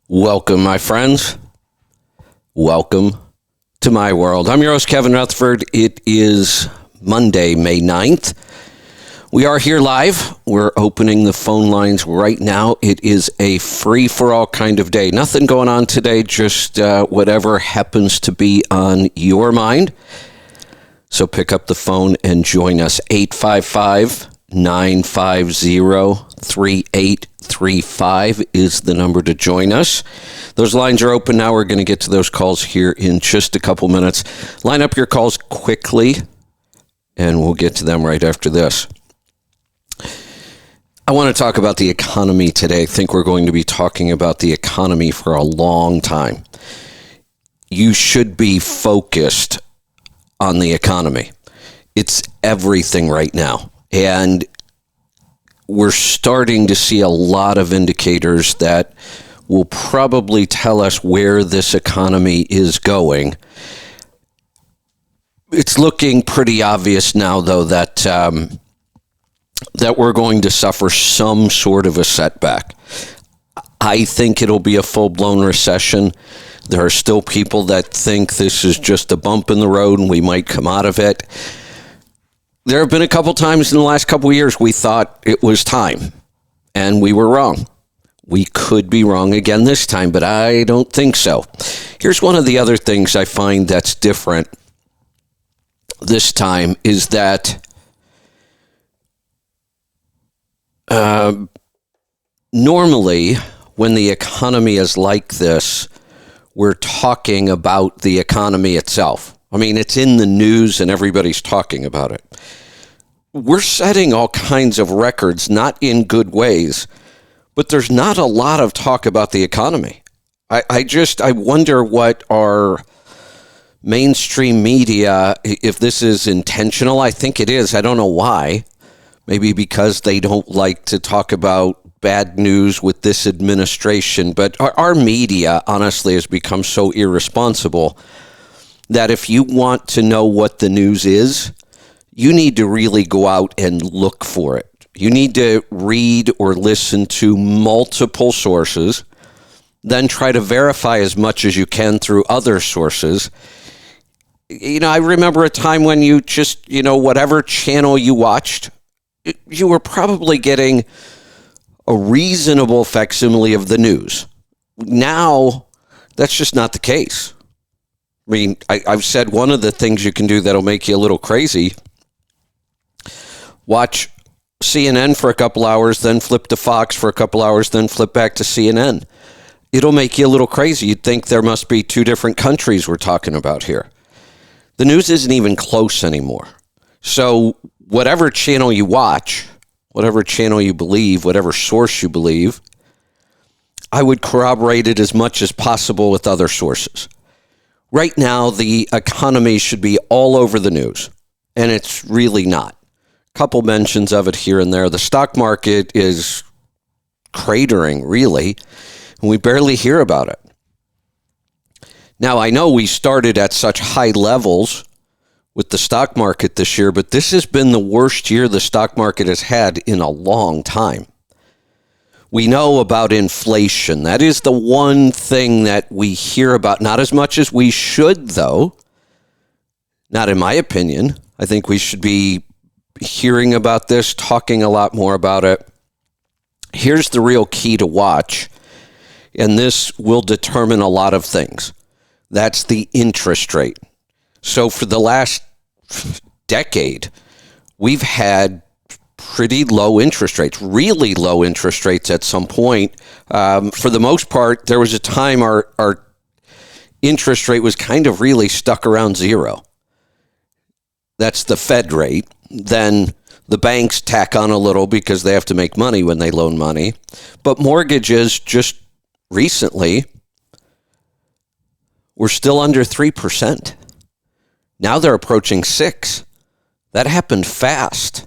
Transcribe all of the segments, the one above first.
Welcome, my friends. Welcome to my world. I'm your host, Kevin Rutherford. It is Monday, May 9th. We are here live. We're opening the phone lines right now. It is a free-for-all kind of day. Nothing going on today, just whatever happens to be on your mind. So pick up the phone and join us. 855-950-3835 is the number to join us. Those lines are open now. We're going to get to those calls here in just a couple minutes. Line up your calls quickly, and we'll get to them right after this. I want to talk about the economy today. I think we're going to be talking about the economy for a long time. You should be focused on the economy. It's everything right now. And we're starting to see a lot of indicators that will probably tell us where this economy is going. It's looking pretty obvious now, though, that we're going to suffer some sort of a setback. I think it'll be a full-blown recession. There are still people that think this is just a bump in the road and we might come out of it. There have been a couple times in the last couple of years we thought it was time, and we were wrong. We could be wrong again this time, but I don't think so. Here's one of the other things I find that's different this time is that normally when the economy is like this, we're talking about the economy itself. I mean, it's in the news and everybody's talking about it. We're setting all kinds of records, not in good ways, but there's not a lot of talk about the economy. I wonder what our mainstream media, if this is intentional. I think it is. I don't know why. Maybe because they don't like to talk about bad news with this administration. But our media, honestly, has become so irresponsible that if you want to know what the news is, you need to really go out and look for it. You need to read or listen to multiple sources, then try to verify as much as you can through other sources. You know, I remember a time when you just, whatever channel you watched, you were probably getting a reasonable facsimile of the news. Now, that's just not the case. I mean, I've said one of the things you can do that'll make you a little crazy, watch CNN for a couple hours, then flip to Fox for a couple hours, then flip back to CNN. It'll make you a little crazy. You'd think there must be two different countries we're talking about here. The news isn't even close anymore. So whatever channel you watch, whatever channel you believe, whatever source you believe, I would corroborate it as much as possible with other sources. Right now, the economy should be all over the news, and it's really not. A couple mentions of it here and there. The stock market is cratering, really, and we barely hear about it. Now, I know we started at such high levels with the stock market this year, but this has been the worst year the stock market has had in a long time. We know about inflation. That is the one thing that we hear about, not as much as we should, though. Not in my opinion. I think we should be hearing about this, talking a lot more about it. Here's the real key to watch, and this will determine a lot of things. That's the interest rate. So for the last decade, we've had pretty low interest rates, really low interest rates at some point. For the most part, there was a time our interest rate was kind of really stuck around zero. That's the Fed rate. Then the banks tack on a little because they have to make money when they loan money. But mortgages just recently were still under 3%. Now they're approaching 6%. That happened fast.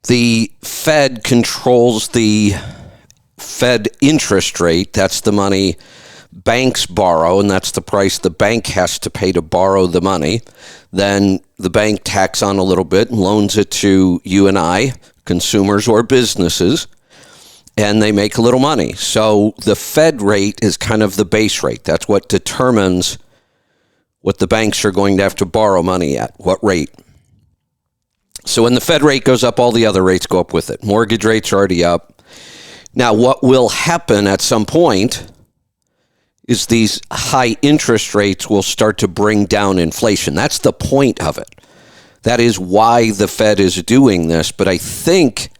The Fed controls the Fed interest rate. That's the money banks borrow, and that's the price the bank has to pay to borrow the money. Then the bank tacks on a little bit and loans it to you and I, consumers or businesses. and they make a little money. So the Fed rate is kind of the base rate. That's what determines what the banks are going to have to borrow money at, what rate. So when the Fed rate goes up, all the other rates go up with it. Mortgage rates are already up. Now, what will happen at some point is these high interest rates will start to bring down inflation. That's the point of it. That is why the Fed is doing this. But I think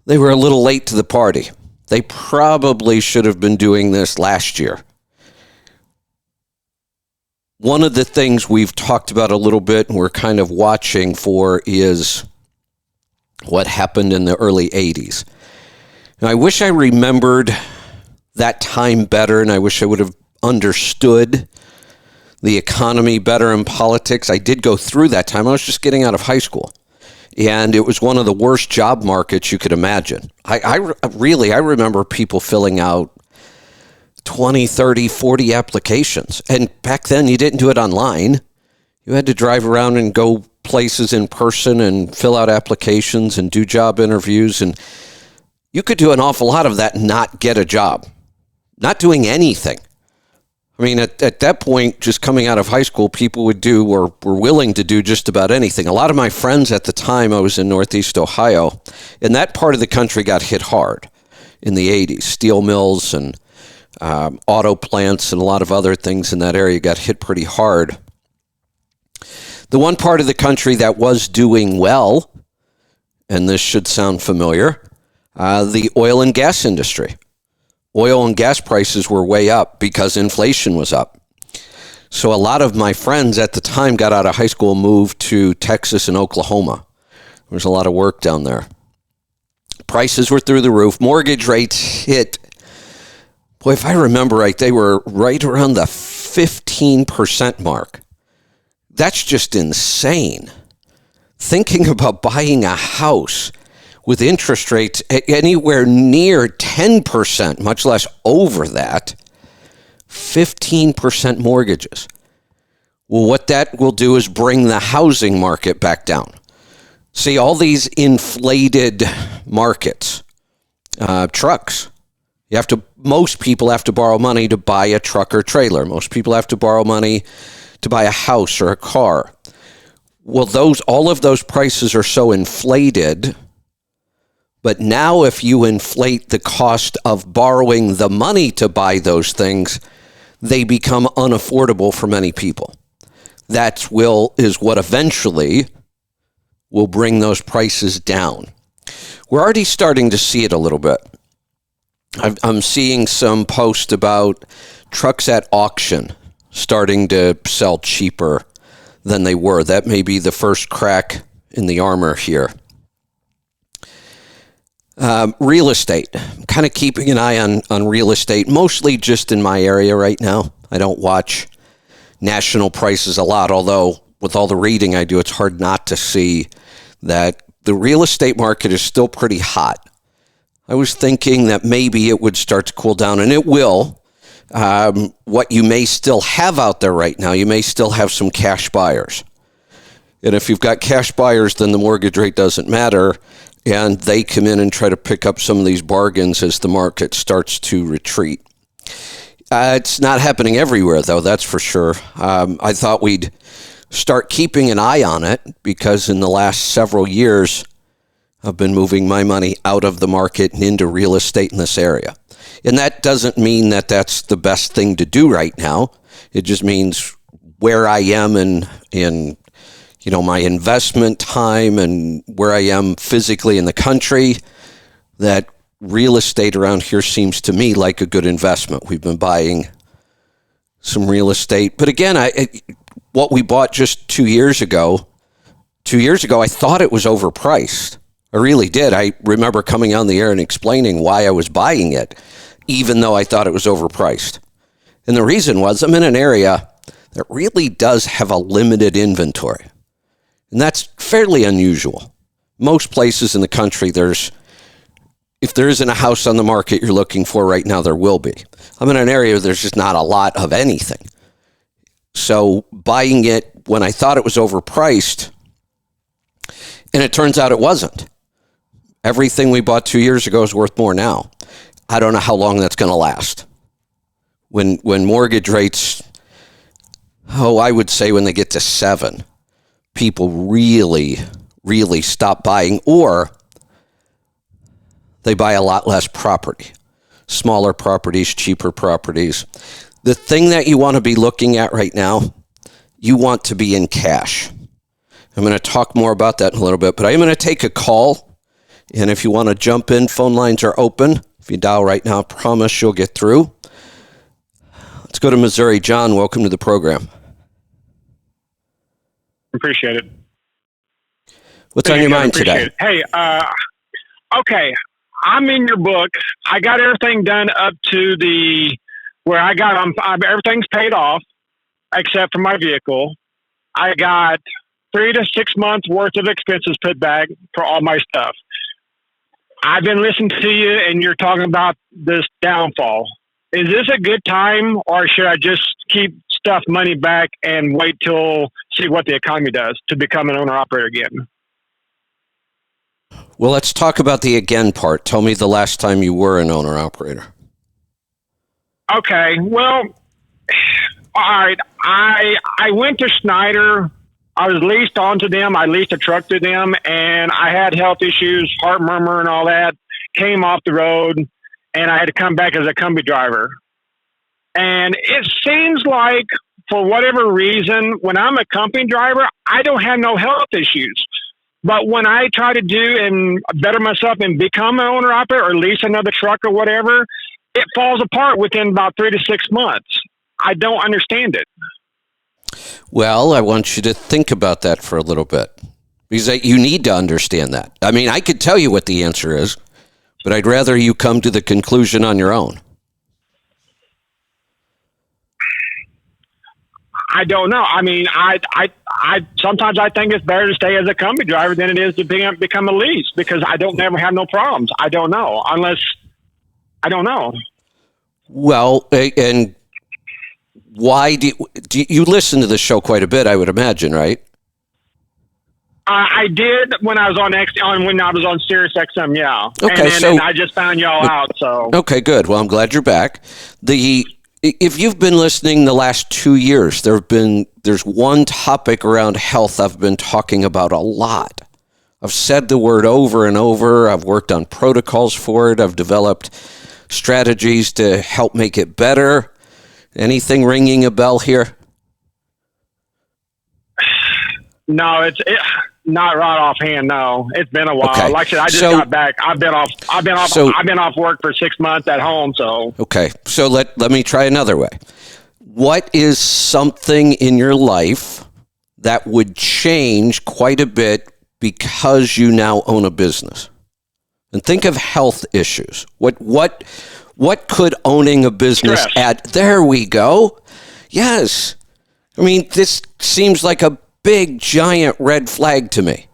they were a little late to the party. They probably should have been doing this last year. One of the things we've talked about a little bit and we're kind of watching for is what happened in the early 80s. Now, I wish I remembered that time better, and I wish I would have understood the economy better in politics. I did go through that time. I was just getting out of high school, and it was one of the worst job markets you could imagine. I remember people filling out 20, 30, 40 applications. And back then, you didn't do it online. You had to drive around and go places in person and fill out applications and do job interviews. And you could do an awful lot of that and not get a job, not doing anything. I mean, at that point, just coming out of high school, people would do or were willing to do just about anything. A lot of my friends at the time, I was in Northeast Ohio, and that part of the country got hit hard in the 80s. Steel mills and auto plants and a lot of other things in that area got hit pretty hard. The one part of the country that was doing well, and this should sound familiar, the oil and gas industry. Oil and gas prices were way up because inflation was up. So a lot of my friends at the time got out of high school, moved to Texas and Oklahoma. There was a lot of work down there. Prices were through the roof. Mortgage rates hit. Boy, if I remember right, they were right around the 15% mark. That's just insane. Thinking about buying a house with interest rates anywhere near 10%, much less over that, 15% mortgages. Well, what that will do is bring the housing market back down. See, all these inflated markets, trucks. Most people have to borrow money to buy a truck or trailer. Most people have to borrow money to buy a house or a car. Well, all of those prices are so inflated. But now if you inflate the cost of borrowing the money to buy those things, they become unaffordable for many people. That is what eventually will bring those prices down. We're already starting to see it a little bit. I'm seeing some posts about trucks at auction starting to sell cheaper than they were. That may be the first crack in the armor here. Real estate. I'm kind of keeping an eye on real estate, mostly just in my area right now. I don't watch national prices a lot, although with all the reading I do, it's hard not to see that the real estate market is still pretty hot. I was thinking that maybe it would start to cool down, and it will. What you may still have out there right now, you may still have some cash buyers. And if you've got cash buyers, then the mortgage rate doesn't matter, and they come in and try to pick up some of these bargains as the market starts to retreat. It's not happening everywhere, though, that's for sure. I thought we'd start keeping an eye on it because in the last several years, I've been moving my money out of the market and into real estate in this area. And that doesn't mean that that's the best thing to do right now. It just means where I am in my investment time and where I am physically in the country, that real estate around here seems to me like a good investment. We've been buying some real estate. But again, what we bought just 2 years ago, I thought it was overpriced. I really did. I remember coming on the air and explaining why I was buying it, even though I thought it was overpriced. And the reason was I'm in an area that really does have a limited inventory. And that's fairly unusual. Most places in the country, if there isn't a house on the market you're looking for right now, there will be. I'm in an area where there's just not a lot of anything. So buying it when I thought it was overpriced, and it turns out it wasn't. Everything we bought 2 years ago is worth more now. I don't know how long that's going to last. When mortgage rates, I would say when they get to 7, people really, really stop buying, or they buy a lot less property. Smaller properties, cheaper properties. The thing that you want to be looking at right now, you want to be in cash. I'm going to talk more about that in a little bit, but I'm going to take a call. And if you want to jump in, phone lines are open. If you dial right now, I promise you'll get through. Let's go to Missouri. John, welcome to the program. Appreciate it. What's on your mind today? Hey, okay. I'm in your book. I got everything done up to where everything's paid off except for my vehicle. I got 3 to 6 months worth of expenses put back for all my stuff. I've been listening to you and you're talking about this downfall. Is this a good time, or should I just keep money back and wait till see what the economy does to become an owner operator again? Well, let's talk about the again part. Tell me the last time you were an owner operator. Okay. Well, all right. I went to Schneider. I was leased onto them. I leased a truck to them, and I had health issues, heart murmur and all that, came off the road, and I had to come back as a Combi driver. And it seems like, for whatever reason, when I'm a company driver, I don't have no health issues. But when I try to do and better myself and become an owner operator or lease another truck or whatever, it falls apart within about 3 to 6 months. I don't understand it. Well, I want you to think about that for a little bit, because you need to understand that. I mean, I could tell you what the answer is, but I'd rather you come to the conclusion on your own. I don't know. I mean, I sometimes I think it's better to stay as a company driver than it is to become a lease, because I don't never have no problems. I don't know I don't know. Well, and why do you listen to the show quite a bit? I would imagine, right? I did when I was when I was on Sirius XM. Yeah. Okay, and I just found y'all out. So okay, good. Well, I'm glad you're back. If you've been listening the last 2 years, there's one topic around health I've been talking about a lot. I've said the word over and over. I've worked on protocols for it. I've developed strategies to help make it better. Anything ringing a bell here? No, it's not right offhand. No, it's been a while. Okay. Like I said, I just got back. I've been off work for 6 months at home. So okay. So let me try another way. What is something in your life that would change quite a bit because you now own a business? And think of health issues. What could owning a business Stress. add? There we go. Yes. I mean, this seems like a big, giant red flag to me.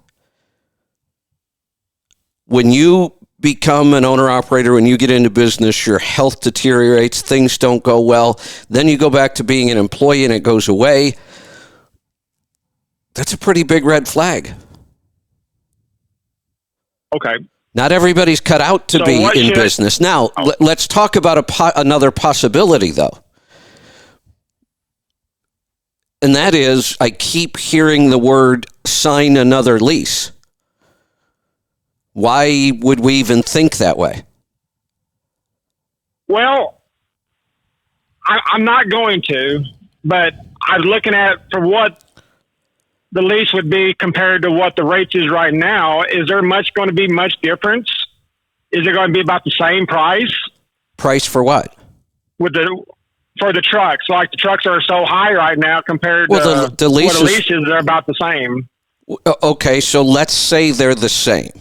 When you become an owner-operator, when you get into business, your health deteriorates, things don't go well, then you go back to being an employee and it goes away. That's a pretty big red flag. Okay. Not everybody's cut out to be in business. Now, let's talk about another possibility, though. And that is, I keep hearing the word sign another lease. Why would we even think that way? Well, I'm not going to, but I'm looking at for what the lease would be compared to what the rates is right now. Is there going to be much difference? Is it going to be about the same price? Price for what? For the trucks. Like the trucks are so high right now compared to the leases, what the leases, they're about the same. Okay, so let's say they're the same.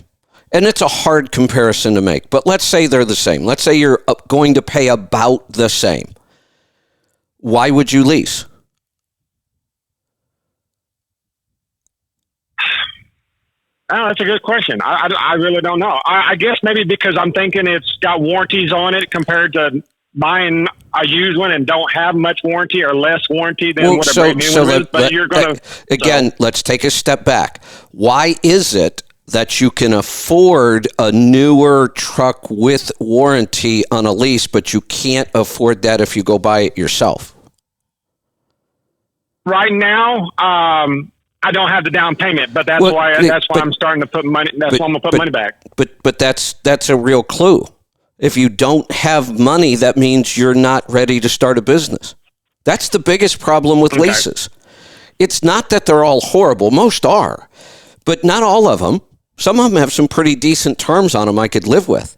And it's a hard comparison to make, but let's say they're the same. Let's say you're going to pay about the same. Why would you lease? Oh, that's a good question. I really don't know. I guess maybe because I'm thinking it's got warranties on it compared to buying a used one and don't have much warranty or less warranty than what a brand new one is. But you're going to... Again, let's take a step back. Why is it that you can afford a newer truck with warranty on a lease, but you can't afford that if you go buy it yourself? Right now, I don't have the down payment, but that's why I'm starting to put money. That's why I'm gonna put money back. But that's a real clue. If you don't have money, that means you're not ready to start a business. That's the biggest problem with leases. It's not that they're all horrible. Most are, but not all of them. Some of them have some pretty decent terms on them I could live with.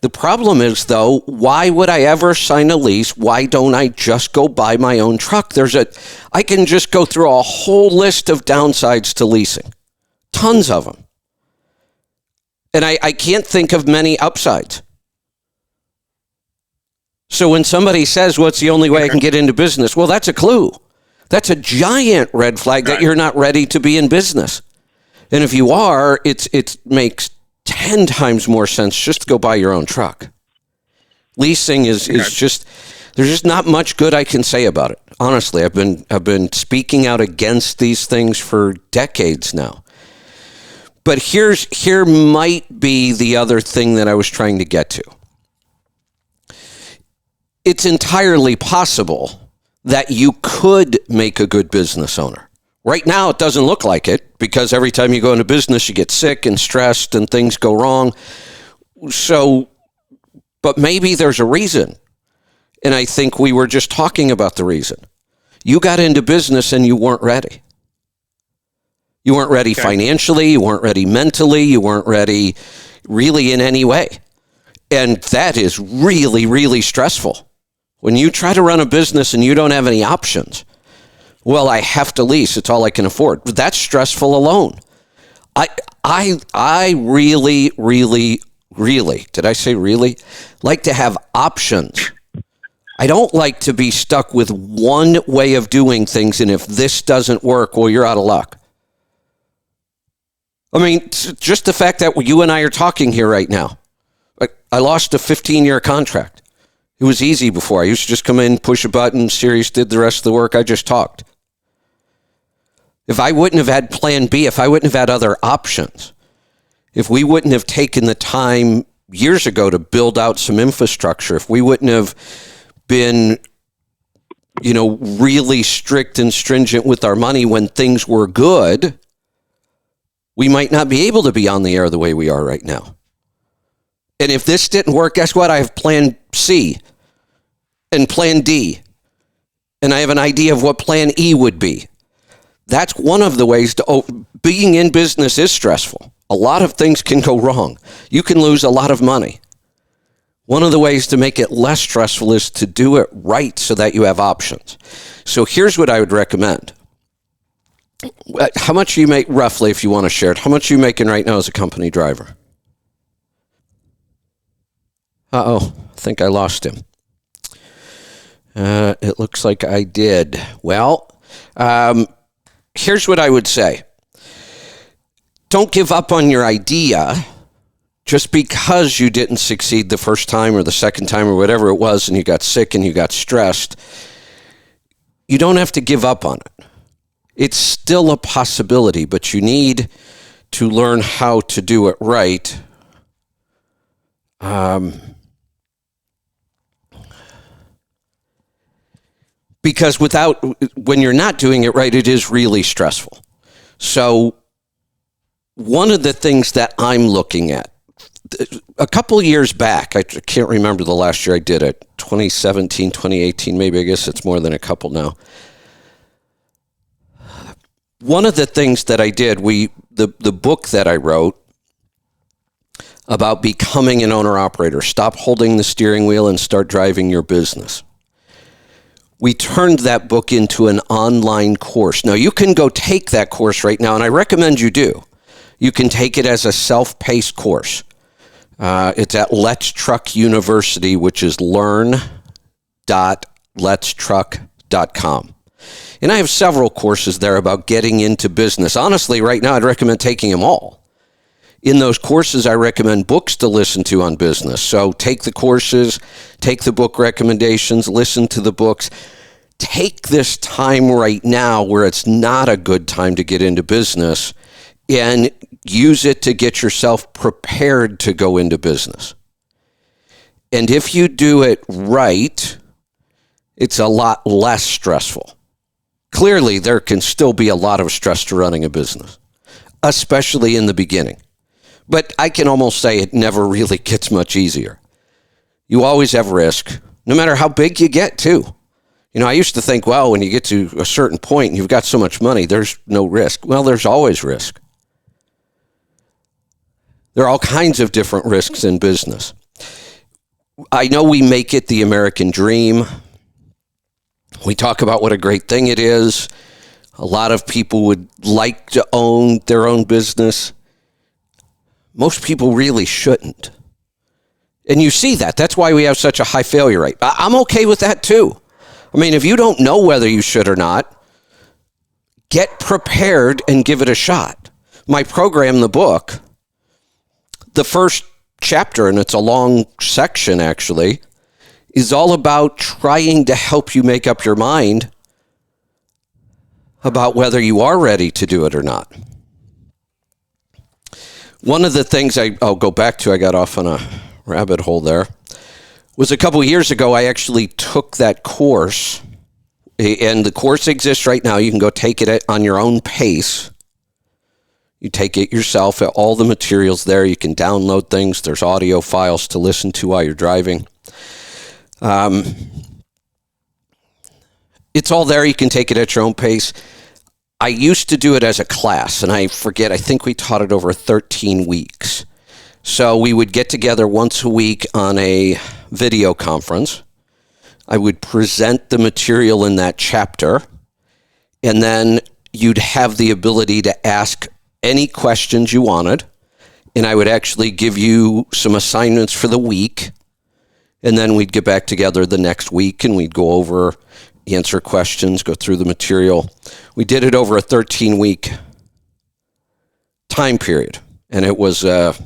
The problem is, though, why would I ever sign a lease? Why don't I just go buy my own truck? I can just go through a whole list of downsides to leasing. Tons of them. And I can't think of many upsides. So when somebody says, what's the only way I can get into business? Well, that's a clue. That's a giant red flag that you're not ready to be in business. And if you are, it makes 10 times more sense just to go buy your own truck. Leasing is just, there's just not much good I can say about it. Honestly, I've been speaking out against these things for decades now. But here might be the other thing that I was trying to get to. It's entirely possible that you could make a good business owner. Right now, it doesn't look like it because every time you go into business, you get sick and stressed and things go wrong. So, but maybe there's a reason. And I think we were just talking about the reason. You got into business and you weren't ready. You weren't ready financially. You weren't ready mentally. You weren't ready really in any way. And that is really, really stressful. When you try to run a business and you don't have any options, well, I have to lease. It's all I can afford. But that's stressful alone. I really, really, really, did I say really? Like to have options. I don't like to be stuck with one way of doing things, and if this doesn't work, well, you're out of luck. I mean, just the fact that you and I are talking here right now. I lost a 15-year contract. It was easy before. I used to just come in, push a button, Sirius did the rest of the work. I just talked. If I wouldn't have had plan B, if I wouldn't have had other options, if we wouldn't have taken the time years ago to build out some infrastructure, if we wouldn't have been, really strict and stringent with our money when things were good, we might not be able to be on the air the way we are right now. And if this didn't work, guess what? I have plan C and plan D. And I have an idea of what plan E would be. That's one of the ways being in business is stressful. A lot of things can go wrong. You can lose a lot of money. One of the ways to make it less stressful is to do it right so that you have options. So here's what I would recommend. How much you make roughly, if you want to share it, how much are you making right now as a company driver? I think I lost him. It looks like I did. Well, here's what I would say. Don't give up on your idea just because you didn't succeed the first time or the second time or whatever it was and you got sick and you got stressed. You don't have to give up on it. It's still a possibility, but you need to learn how to do it right. Because when you're not doing it right, it is really stressful. So one of the things that I'm looking at, a couple of years back, I can't remember the last year I did it, 2017, 2018, maybe, I guess it's more than a couple now. One of the things that I did, the book that I wrote about becoming an owner-operator, stop holding the steering wheel and start driving your business. We turned that book into an online course. Now, you can go take that course right now, and I recommend you do. You can take it as a self-paced course. It's at Let's Truck University, which is learn.letstruck.com. And I have several courses there about getting into business. Honestly, right now, I'd recommend taking them all. In those courses, I recommend books to listen to on business. So take the courses, take the book recommendations, listen to the books. Take this time right now where it's not a good time to get into business and use it to get yourself prepared to go into business. And if you do it right, it's a lot less stressful. Clearly, there can still be a lot of stress to running a business, especially in the beginning. But I can almost say it never really gets much easier. You always have risk, no matter how big you get, too. You know, I used to think, well, when you get to a certain point and you've got so much money, there's no risk. Well, there's always risk. There are all kinds of different risks in business. I know we make it the American dream. We talk about what a great thing it is. A lot of people would like to own their own business. Most people really shouldn't. And you see that. That's why we have such a high failure rate. I'm okay with that too. I mean, if you don't know whether you should or not, get prepared and give it a shot. My program, the book, the first chapter, and it's a long section actually, is all about trying to help you make up your mind about whether you are ready to do it or not. One of the things I'll go back to, I got off on a rabbit hole there, was a couple of years ago, I actually took that course, and the course exists right now. You can go take it on your own pace. You take it yourself, all the materials there. You can download things. There's audio files to listen to while you're driving. It's all there. You can take it at your own pace. I used to do it as a class, and I think we taught it over 13 weeks. So we would get together once a week on a video conference. I would present the material in that chapter, and then you'd have the ability to ask any questions you wanted, and I would actually give you some assignments for the week, and then we'd get back together the next week, and we'd go over, answer questions, go through the material. We did it over a 13-week time period, and it was a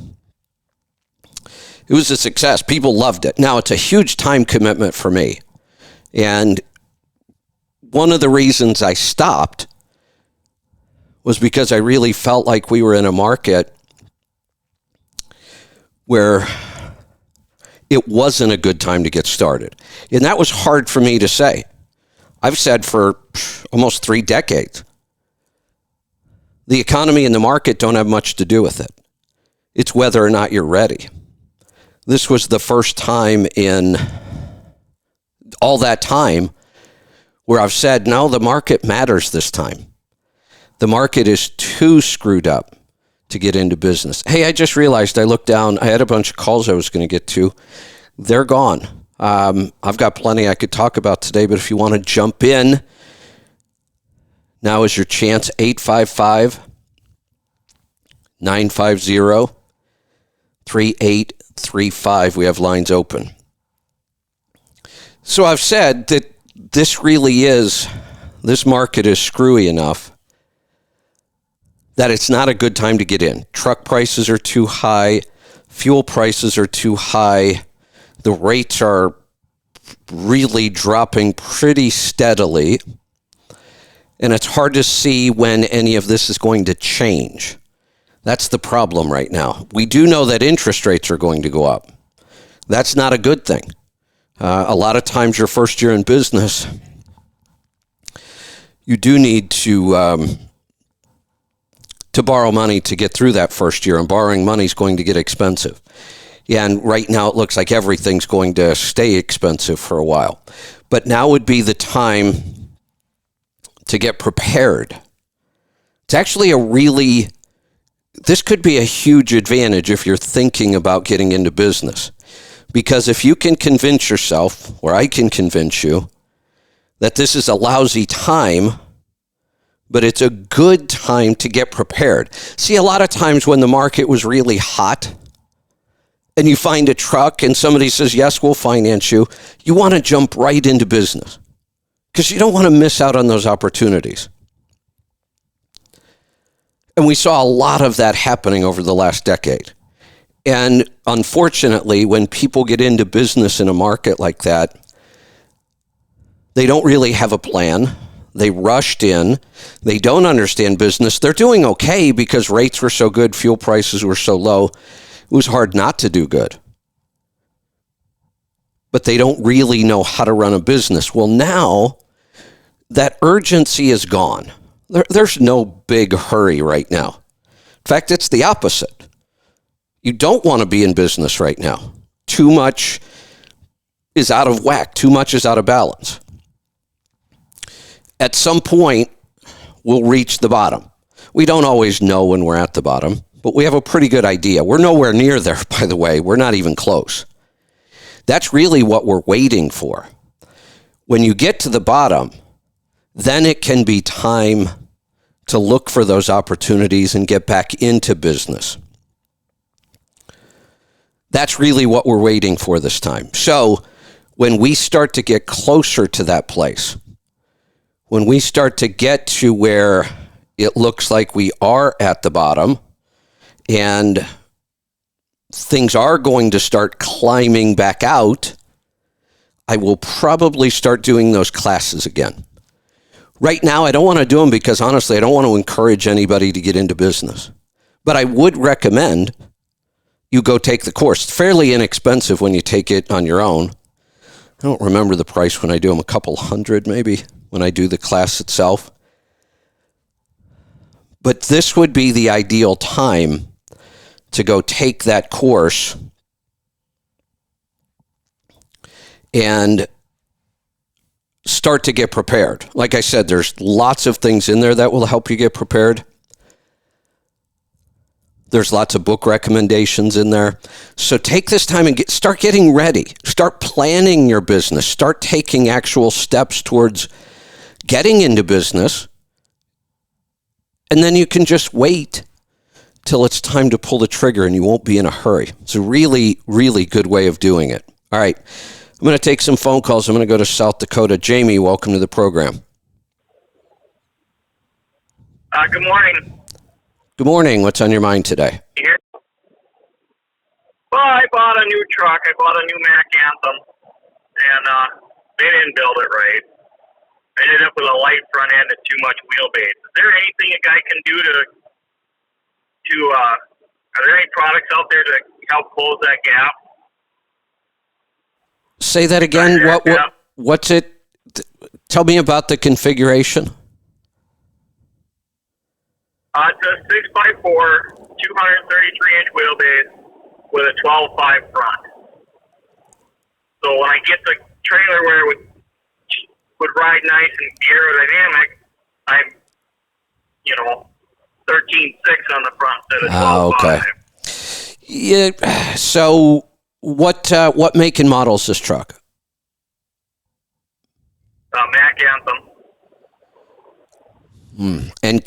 success. People loved it. Now, it's a huge time commitment for me, and one of the reasons I stopped was because I really felt like we were in a market where it wasn't a good time to get started. And that was hard for me to say. I've said for almost 3 decades, the economy and the market don't have much to do with it. It's whether or not you're ready. This was the first time in all that time where I've said, no, the market matters this time. The market is too screwed up to get into business. Hey, I just realized I looked down. I had a bunch of calls I was going to get to. They're gone. I've got plenty I could talk about today, but if you want to jump in, now is your chance. 855-950-3835. We have lines open. So I've said that this market is screwy enough that it's not a good time to get in. Truck prices are too high. Fuel prices are too high. The rates are really dropping pretty steadily. And it's hard to see when any of this is going to change. That's the problem right now. We do know that interest rates are going to go up. That's not a good thing. A lot of times your first year in business, you do need to borrow money to get through that first year, and borrowing money is going to get expensive. And right now it looks like everything's going to stay expensive for a while. But now would be the time to get prepared. It's actually this could be a huge advantage if you're thinking about getting into business. Because if you can convince yourself, or I can convince you, that this is a lousy time, but it's a good time to get prepared. See, a lot of times when the market was really hot and you find a truck and somebody says, yes, we'll finance you, you want to jump right into business because you don't want to miss out on those opportunities. And we saw a lot of that happening over the last decade. And unfortunately, when people get into business in a market like that, they don't really have a plan. They rushed in. They don't understand business. They're doing okay because rates were so good, fuel prices were so low. It was hard not to do good. But they don't really know how to run a business. Well, now that urgency is gone. There's no big hurry right now. In fact, it's the opposite. You don't want to be in business right now. Too much is out of whack. Too much is out of balance. At some point, we'll reach the bottom. We don't always know when we're at the bottom, but we have a pretty good idea. We're nowhere near there, by the way. We're not even close. That's really what we're waiting for. When you get to the bottom, then it can be time to look for those opportunities and get back into business. That's really what we're waiting for this time. So when we start to get closer to that place, when we start to get to where it looks like we are at the bottom and things are going to start climbing back out, I will probably start doing those classes again. Right now, I don't want to do them because, honestly, I don't want to encourage anybody to get into business. But I would recommend you go take the course. It's fairly inexpensive when you take it on your own. I don't remember the price when I do them, a couple hundred maybe, when I do the class itself. But this would be the ideal time to go take that course and start to get prepared. Like I said, there's lots of things in there that will help you get prepared. There's lots of book recommendations in there. So take this time and start getting ready. Start planning your business. Start taking actual steps towards getting into business. And then you can just wait till it's time to pull the trigger and you won't be in a hurry. It's a really, really good way of doing it. All right. I'm going to take some phone calls. I'm going to go to South Dakota. Jamie, welcome to the program. Good morning. Good morning. What's on your mind today? Here. Well, I bought a new truck. I bought a new Mack Anthem, and they didn't build it right. I ended up with a light front end and too much wheelbase. Is there anything a guy can do are there any products out there to help close that gap? Say that again. What's it? Tell me about the configuration. It's a 6x4, 233-inch wheelbase with a 12.5 front. So when I get the trailer where it would ride nice and aerodynamic, I'm, 13.6 on the front instead of 12.5. Okay. Yeah. So what make and model is this truck? Mack Anthem. And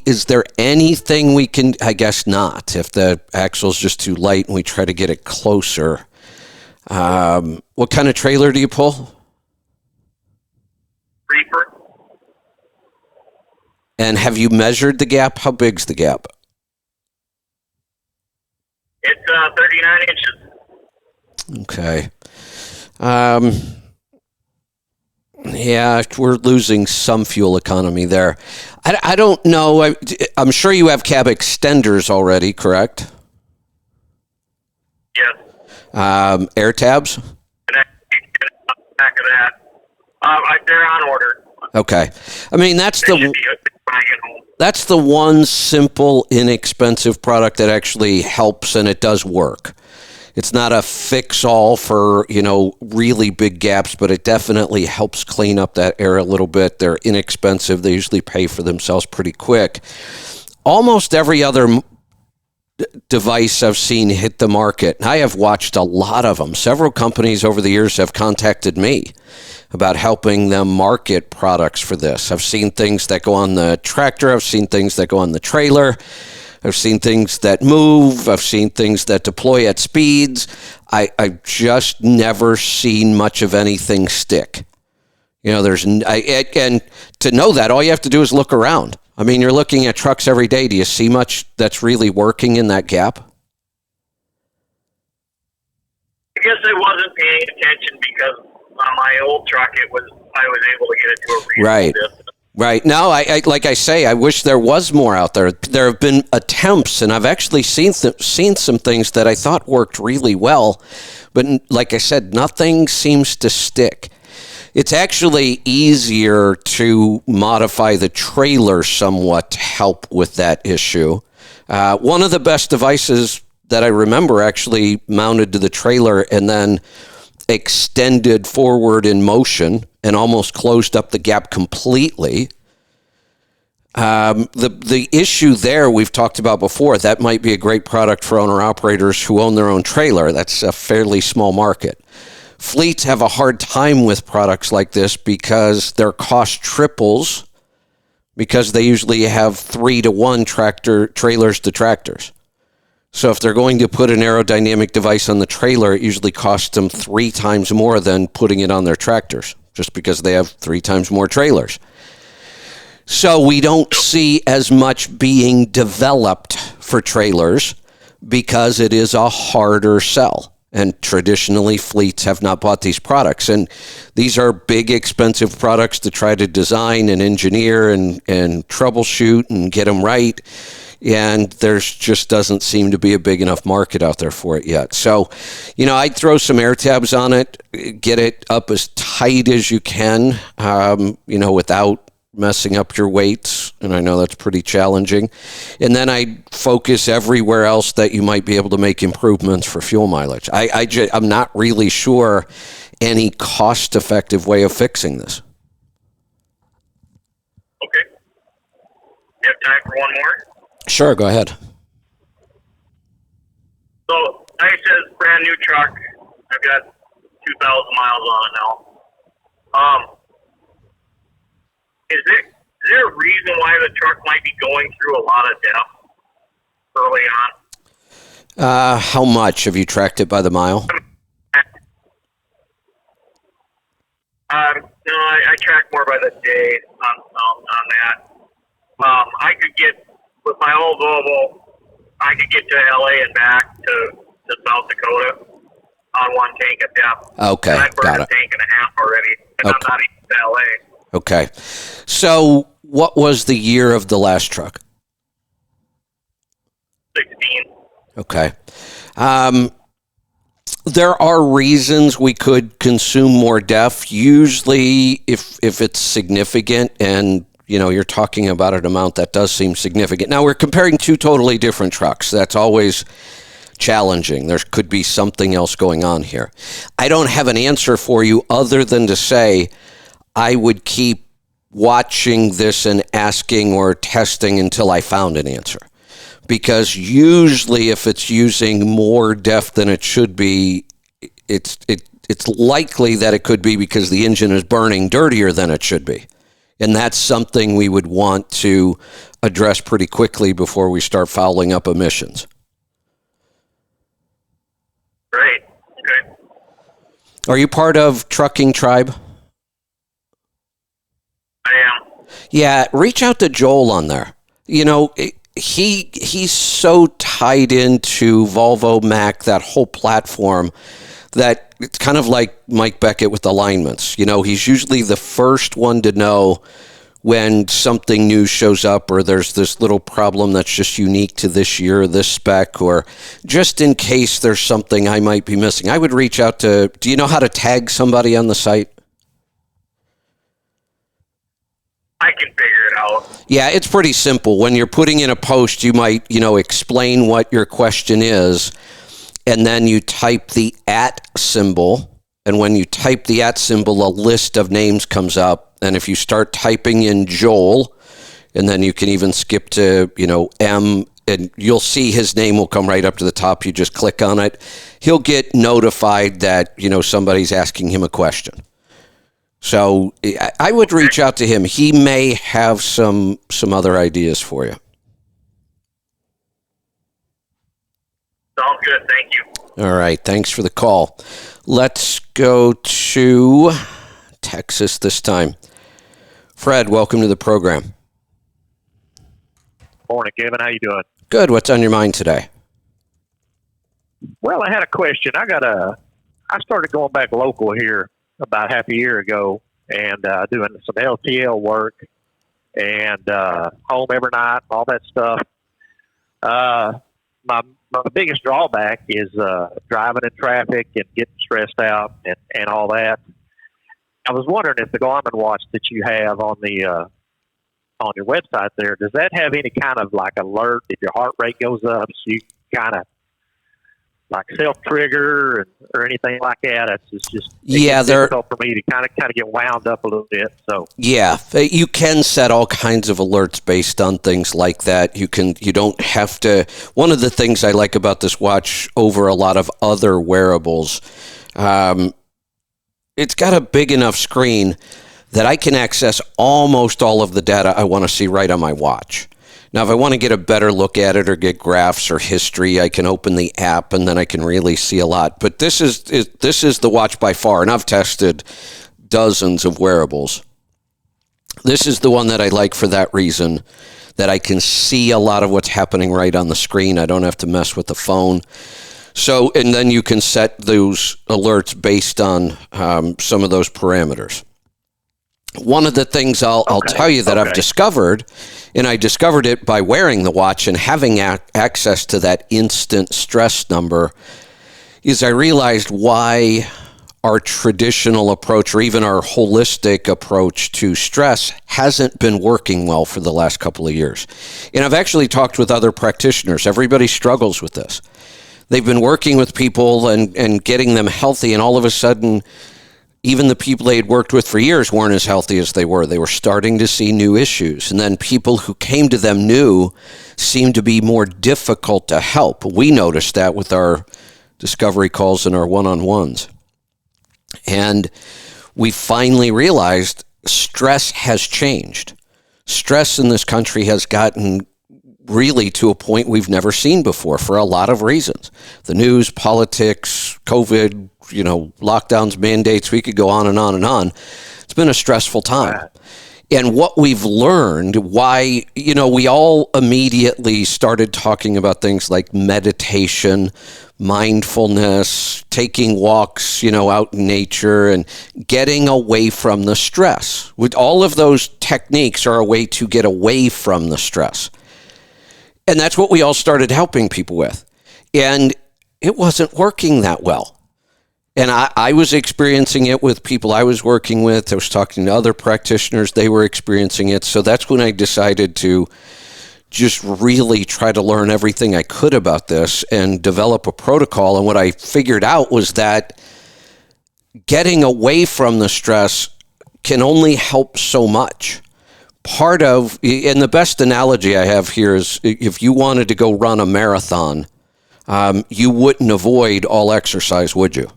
is there anything we can, I guess not, if the axle's just too light and we try to get it closer. What kind of trailer do you pull? Reaper. And have you measured the gap? How big's the gap? It's 39 inches. Okay. Yeah, we're losing some fuel economy there. I don't know. I'm sure you have cab extenders already, correct? Yes. Air tabs? Back of that. They're on order. Okay. I mean, that's the one simple, inexpensive product that actually helps and it does work. It's not a fix-all for, really big gaps, but it definitely helps clean up that air a little bit. They're inexpensive. They usually pay for themselves pretty quick. Almost every other device I've seen hit the market, and I have watched a lot of them. Several companies over the years have contacted me about helping them market products for this. I've seen things that go on the tractor. I've seen things that go on the trailer. I've seen things that move. I've seen things that deploy at speeds. I've just never seen much of anything stick. And to know that, all you have to do is look around. I mean, you're looking at trucks every day. Do you see much that's really working in that gap? I guess I wasn't paying attention because on my old truck, I was able to get it to a reasonable distance. Right. No, I like I say, I wish there was more out there. There have been attempts, and I've actually seen some things that I thought worked really well, but like I said, nothing seems to stick. It's actually easier to modify the trailer somewhat to help with that issue. One of the best devices that I remember actually mounted to the trailer and then extended forward in motion and almost closed up the gap completely. The issue there we've talked about before, that might be a great product for owner-operators who own their own trailer. That's a fairly small market. Fleets have a hard time with products like this because their cost triples because they usually have 3-to-1 trailers to tractors. So if they're going to put an aerodynamic device on the trailer, it usually costs them 3 times more than putting it on their tractors, just because they have 3 times more trailers. So we don't see as much being developed for trailers because it is a harder sell. And traditionally, fleets have not bought these products. And these are big, expensive products to try to design and engineer and troubleshoot and get them right. And there's just doesn't seem to be a big enough market out there for it yet. So, I'd throw some air tabs on it, get it up as tight as you can, without messing up your weights. And I know that's pretty challenging. And then I'd focus everywhere else that you might be able to make improvements for fuel mileage. I'm not really sure any cost-effective way of fixing this. Okay. You have time for one more? Sure, go ahead. So, like I said, brand new truck. I've got 2,000 miles on it now. Is there a reason why the truck might be going through a lot of depth early on? How much? Have you tracked it by the mile? No, I track more by the day on that. I could get, with my old Volvo, I could get to LA and back to South Dakota on one tank of depth. Okay, and I burned got a it. tank and a half already, and Okay. I'm not even to LA. Okay. So what was the year of the last truck? 16. Okay. There are reasons we could consume more DEF. Usually, if it's significant and, you're talking about an amount that does seem significant. Now, we're comparing 2 totally different trucks. That's always challenging. There could be something else going on here. I don't have an answer for you other than to say I would keep watching this and asking or testing until I found an answer. Because usually if it's using more DEF than it should be, it's likely that it could be because the engine is burning dirtier than it should be. And that's something we would want to address pretty quickly before we start fouling up emissions. Great. Okay. Are you part of Trucking Tribe? I am. Yeah, reach out to Joel on there. He's so tied into Volvo, Mac, that whole platform, that it's kind of like Mike Beckett with alignments. He's usually the first one to know when something new shows up or there's this little problem that's just unique to this year, this spec, or just in case there's something I might be missing. I would reach out to, do you know how to tag somebody on the site? I can figure it out. Yeah, it's pretty simple. When you're putting in a post, you might, explain what your question is, and then you type the @ symbol. And when you type the @ symbol, a list of names comes up. And if you start typing in Joel, and then you can even skip to, M, and you'll see his name will come right up to the top. You just click on it. He'll get notified that, somebody's asking him a question. So I would reach out to him. He may have some other ideas for you. Sounds good. Thank you. All right. Thanks for the call. Let's go to Texas this time. Fred, welcome to the program. Morning, Kevin. How you doing? Good. What's on your mind today? Well, I had a question. I started going back local here about half a year ago and doing some LTL work and home every night, all that stuff. My biggest drawback is driving in traffic and getting stressed out and all that. I was wondering if the Garmin watch that you have on the on your website there, does that have any kind of like alert if your heart rate goes up, so you kind of like self-trigger or anything like that? It's just difficult for me to kind of get wound up a little bit. So yeah, you can set all kinds of alerts based on things like that. You don't have to. One of the things I like about this watch over a lot of other wearables, it's got a big enough screen that I can access almost all of the data I want to see right on my watch. Now, if I want to get a better look at it or get graphs or history, I can open the app and then I can really see a lot. But this is the watch by far, and I've tested dozens of wearables. This is the one that I like for that reason, that I can see a lot of what's happening right on the screen. I don't have to mess with the phone. So, and then you can set those alerts based on some of those parameters. One of the things I'll tell you that I've discovered, and I discovered it by wearing the watch and having access to that instant stress number, is I realized why our traditional approach or even our holistic approach to stress hasn't been working well for the last couple of years. And I've actually talked with other practitioners. Everybody struggles with this. They've been working with people and getting them healthy, and all of a sudden, even the people they had worked with for years weren't as healthy as they were. They were starting to see new issues. And then people who came to them new seemed to be more difficult to help. We noticed that with our discovery calls and our one-on-ones. And we finally realized stress has changed. Stress in this country has gotten really to a point we've never seen before for a lot of reasons. The news, politics, COVID, lockdowns, mandates, we could go on and on and on. It's been a stressful time. And what we've learned, why, we all immediately started talking about things like meditation, mindfulness, taking walks, out in nature, and getting away from the stress. With all of those techniques are a way to get away from the stress. And that's what we all started helping people with. And it wasn't working that well. And I was experiencing it with people I was working with. I was talking to other practitioners. They were experiencing it. So that's when I decided to just really try to learn everything I could about this and develop a protocol. And what I figured out was that getting away from the stress can only help so much. And the best analogy I have here is if you wanted to go run a marathon, you wouldn't avoid all exercise, would you?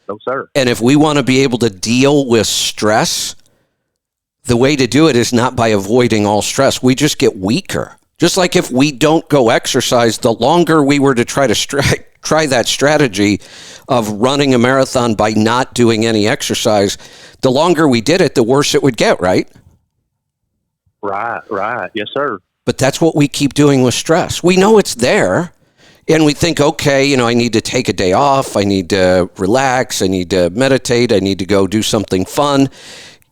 No, sir. And if we want to be able to deal with stress, the way to do it is not by avoiding all stress. We just get weaker. Just like if we don't go exercise, the longer we were to try that strategy of running a marathon by not doing any exercise, the longer we did it, the worse it would get, right? Right. Yes, sir. But that's what we keep doing with stress. We know it's there. And we think, okay, I need to take a day off. I need to relax. I need to meditate. I need to go do something fun.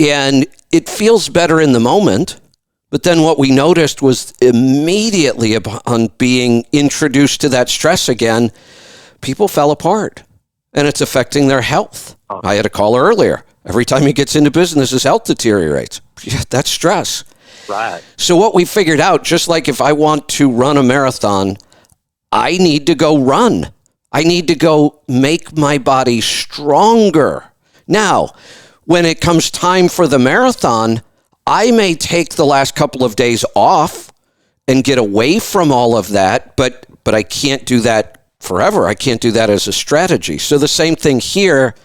And it feels better in the moment. But then what we noticed was immediately upon being introduced to that stress again, people fell apart. And it's affecting their health. I had a caller earlier. Every time he gets into business, his health deteriorates. That's stress. Right. So what we figured out, just like if I want to run a marathon, I need to go run. I need to go make my body stronger. Now, when it comes time for the marathon, I may take the last couple of days off and get away from all of that, but I can't do that forever. I can't do that as a strategy. So the same thing here,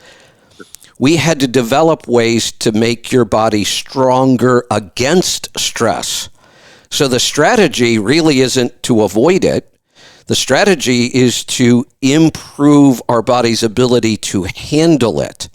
we had to develop ways to make your body stronger against stress. So the strategy really isn't to avoid it. The strategy is to improve our body's ability to handle it.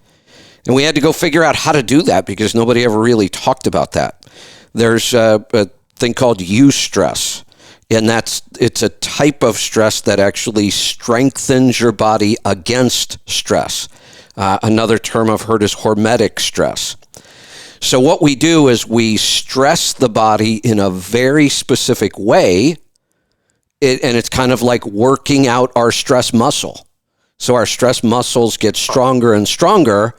And we had to go figure out how to do that because nobody ever really talked about that. There's a thing called eustress, and it's a type of stress that actually strengthens your body against stress. Another term I've heard is hormetic stress. So what we do is we stress the body in a very specific way, and it's kind of like working out our stress muscle. So our stress muscles get stronger and stronger.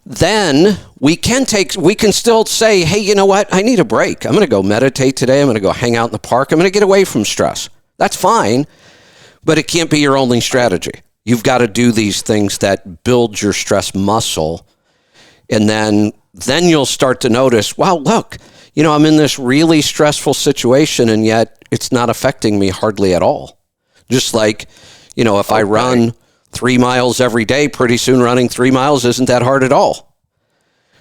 Then we can still say, hey, you know what? I need a break. I'm going to go meditate today. I'm going to go hang out in the park. I'm going to get away from stress. That's fine, but it can't be your only strategy. You've got to do these things that build your stress muscle, and then you'll start to notice, wow, look, I'm in this really stressful situation, and yet it's not affecting me hardly at all. Just like, if I run 3 miles every day, pretty soon running 3 miles isn't that hard at all.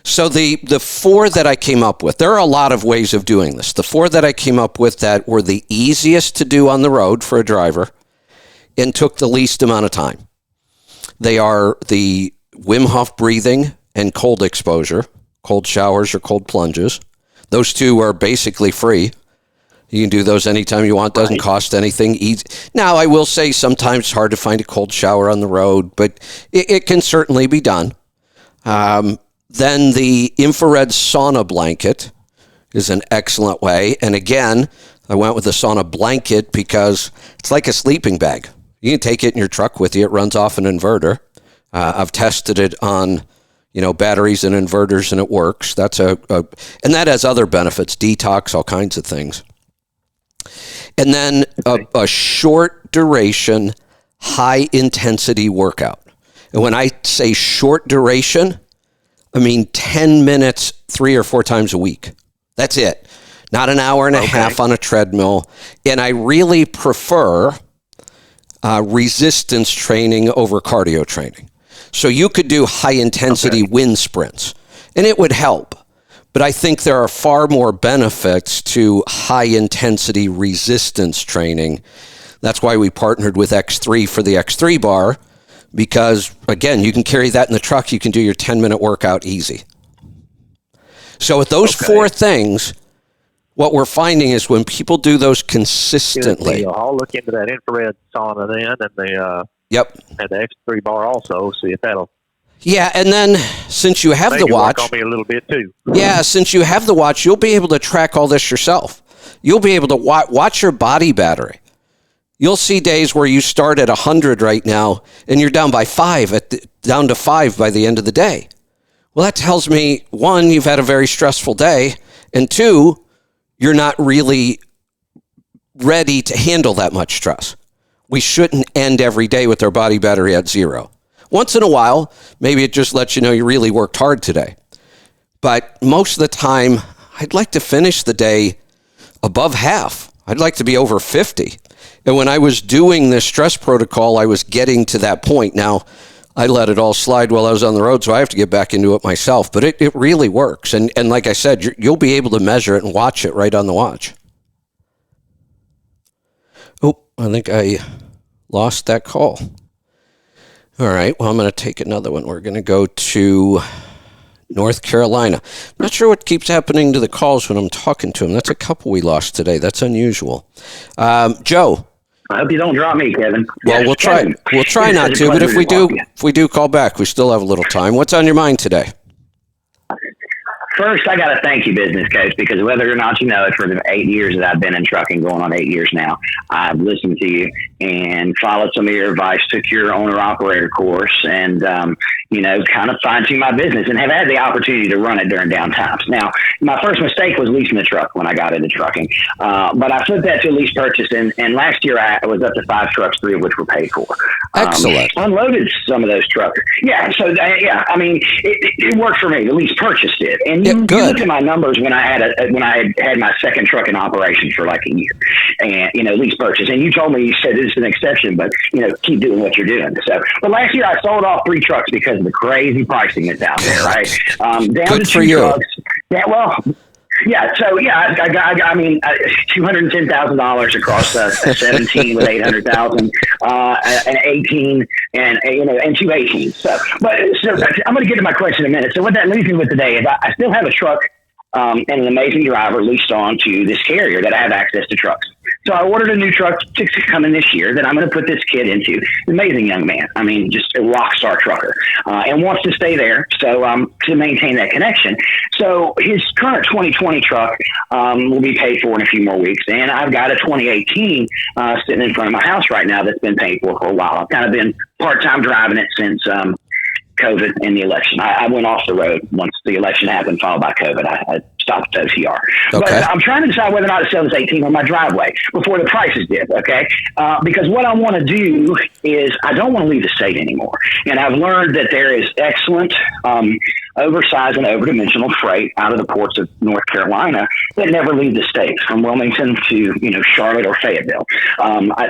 So the 4 that I came up with, there are a lot of ways of doing this. The 4 that I came up with that were the easiest to do on the road for a driver and took the least amount of time. They are the Wim Hof breathing and cold exposure, cold showers or cold plunges. Those 2 are basically free. You can do those anytime you want. Doesn't cost anything. Now, I will say sometimes it's hard to find a cold shower on the road, but it can certainly be done. Then the infrared sauna blanket is an excellent way. And again, I went with the sauna blanket because it's like a sleeping bag. You can take it in your truck with you. It runs off an inverter. I've tested it on batteries and inverters, and it works. And that has other benefits, detox, all kinds of things. And then a short duration, high intensity workout. And when I say short duration, I mean 10 minutes, 3 or 4 times a week. That's it. Not an hour and a half on a treadmill. And I really prefer resistance training over cardio training. So you could do high intensity wind sprints, and it would help. But I think there are far more benefits to high intensity resistance training. That's why we partnered with X3 for the X3 bar, because again, you can carry that in the truck. You can do your 10-minute workout easy. So with those 4 things, what we're finding is when people do those consistently. I'll look into that infrared sauna then, and the and the X3 bar also. See if that'll. Yeah, and then since you have the watch, work on me a little bit too. Yeah, since you have the watch, you'll be able to track all this yourself. You'll be able to watch your body battery. You'll see days where you start at 100 right now, and you're down by 5, down to 5 by the end of the day. Well, that tells me, 1, you've had a very stressful day, and 2, you're not really ready to handle that much stress. We shouldn't end every day with our body battery at 0. Once in a while, maybe it just lets you know you really worked hard today. But most of the time, I'd like to finish the day above half. I'd like to be over 50. And when I was doing this stress protocol, I was getting to that point. Now, I let it all slide while I was on the road, so I have to get back into it myself. But it really works. And like I said, you'll be able to measure it and watch it right on the watch. Oh, I think I lost that call. All right, well, I'm going to take another one. We're going to go to North Carolina. I'm not sure what keeps happening to the calls when I'm talking to them. That's a couple we lost today. That's unusual. Joe. I hope you don't drop me, Kevin. Well, we'll try. Kevin. We'll try not to, but if we do call back, we still have a little time. What's on your mind today? First, I got to thank you, Business Coach, because whether or not you know it, for the 8 years that I've been in trucking, going on 8 years now, I've listened to you and followed some of your advice, took your owner-operator course, and, kind of fine-tuned my business and have had the opportunity to run it during down times. Now, my first mistake was leasing a truck when I got into trucking, but I flipped that to a lease purchase, and last year I was up to 5 trucks, 3 of which were paid for. Excellent. Unloaded some of those trucks. Yeah, so, it worked for me. The lease purchase did. And you look at my numbers when I had my second truck in operation for like a year, and lease purchase. And you told me, you said this is an exception, but keep doing what you're doing. So, but last year I sold off 3 trucks because of the crazy pricing that's out there. Right, down Good to for 2 you. trucks. Yeah, well. Yeah, so I got $210,000 across 17 with 800,000, and 18, and 2 18s. So I'm going to get to my question in a minute. So what that leaves me with today is I still have a truck and an amazing driver leased on to this carrier that I have access to trucks. So I ordered a new truck to come in this year that I'm going to put this kid into. Amazing young man. I mean, just a rock star trucker, and wants to stay there. So to maintain that connection. So his current 2020 truck will be paid for in a few more weeks. And I've got a 2018 sitting in front of my house right now that's been paid for a while. I've kind of been part-time driving it since COVID and the election. I went off the road once the election happened, followed by COVID. I stopped at OCR. Okay. But I'm trying to decide whether or not to sell this 18 on my driveway before the prices dip, okay? Because what I want to do is I don't want to leave the state anymore. And I've learned that there is excellent oversized and overdimensional freight out of the ports of North Carolina that never leave the state, from Wilmington to, Charlotte or Fayetteville.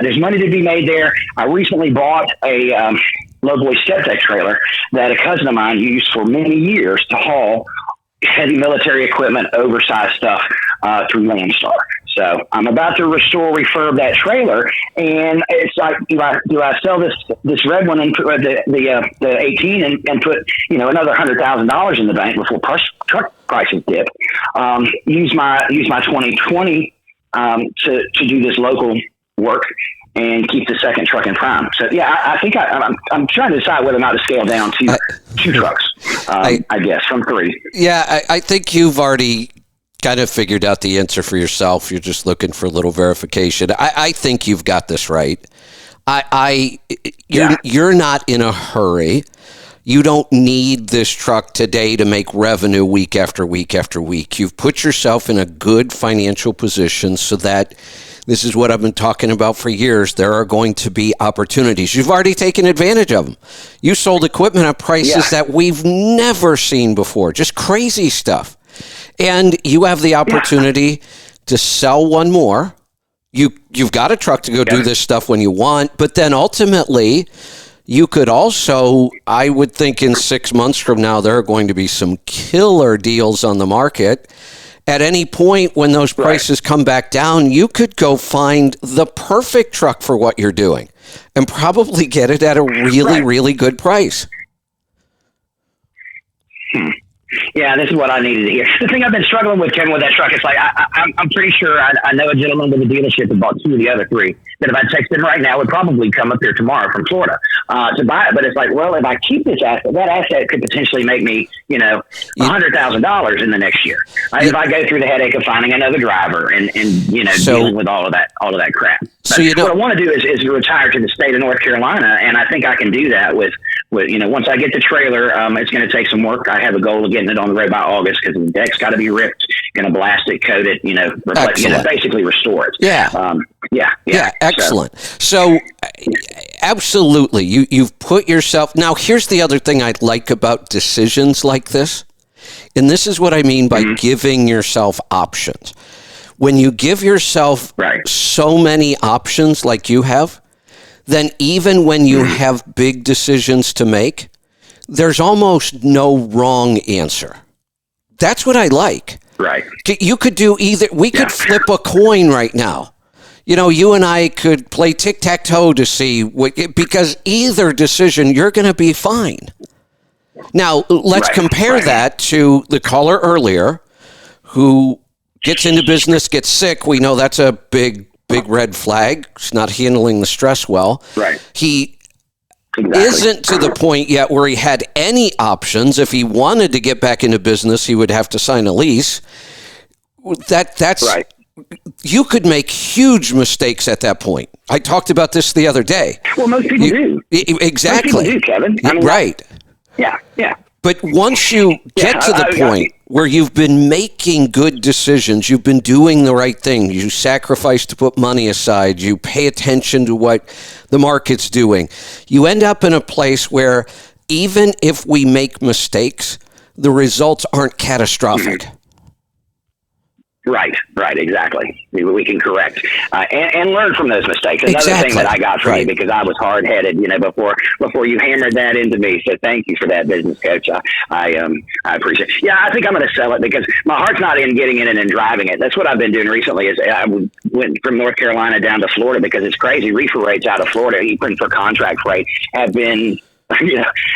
There's money to be made there. I recently bought a lowboy StepTech trailer that a cousin of mine used for many years to haul heavy military equipment, oversized stuff through Landstar. So I'm about to refurb that trailer, and it's like, do I sell this red one and put the 18 and put another $100,000 in the bank before truck prices dip? Use my 2020 to do this local work and keep the second truck in prime. So yeah, I think I'm trying to decide whether or not to scale down to 2 trucks. I guess from 3. Yeah, I think you've already kind of figured out the answer for yourself. You're just looking for a little verification. I think you've got this right. You're not in a hurry. You don't need this truck today to make revenue week after week after week. You've put yourself in a good financial position so that this is what I've been talking about for years. There are going to be opportunities. You've already taken advantage of them. You sold equipment at prices that we've never seen before. Just crazy stuff. And you have the opportunity to sell one more. You've got a truck to go do this stuff when you want, but then ultimately you could also, I would think in 6 months from now, there are going to be some killer deals on the market. At any point when those prices come back down, you could go find the perfect truck for what you're doing and probably get it at a really, really good price. Yeah, this is what I needed to hear. The thing I've been struggling with, Kevin, with that truck, it's like I'm pretty sure I know a gentleman with a dealership that bought 2 of the other 3 that if I texted him right now would probably come up here tomorrow from Florida to buy it. But it's like, well, if I keep this asset, that asset could potentially make me, $100,000 in the next year. If I go through the headache of finding another driver and dealing with all of that crap. But what I want to do is retire to the state of North Carolina, and I think I can do that with once I get the trailer, it's going to take some work. I have a goal of getting it on the road by August because the deck's got to be ripped, going to blast it, coat it, basically restore it. Yeah. Yeah. Excellent. So absolutely. You've put yourself. Now, here's the other thing I like about decisions like this. And this is what I mean by giving yourself options. When you give yourself so many options like you have, then even when you have big decisions to make, there's almost no wrong answer. That's what I like. Right. You could do either. We could flip a coin right now. You and I could play tic-tac-toe to see because either decision, you're going to be fine. Now, let's compare that to the caller earlier who gets into business, gets sick. We know that's a big red flag. He's not handling the stress well. Right. He isn't to the point yet where he had any options. If he wanted to get back into business, he would have to sign a lease. That's right. You could make huge mistakes at that point. I talked about this the other day. Well, most people do. Exactly. Most people do, Kevin. Right. Yeah. But once you get to the point where you've been making good decisions, you've been doing the right thing, you sacrifice to put money aside, you pay attention to what the market's doing, you end up in a place where even if we make mistakes, the results aren't catastrophic. Right, exactly. We can correct and learn from those mistakes. Another thing that I got from you, because I was hard-headed, before you hammered that into me. So thank you for that, business coach. I appreciate it. Yeah, I think I'm going to sell it because my heart's not in getting in it and driving it. That's what I've been doing recently. Is I went from North Carolina down to Florida because it's crazy. Reefer rates out of Florida, even for contract freight, have been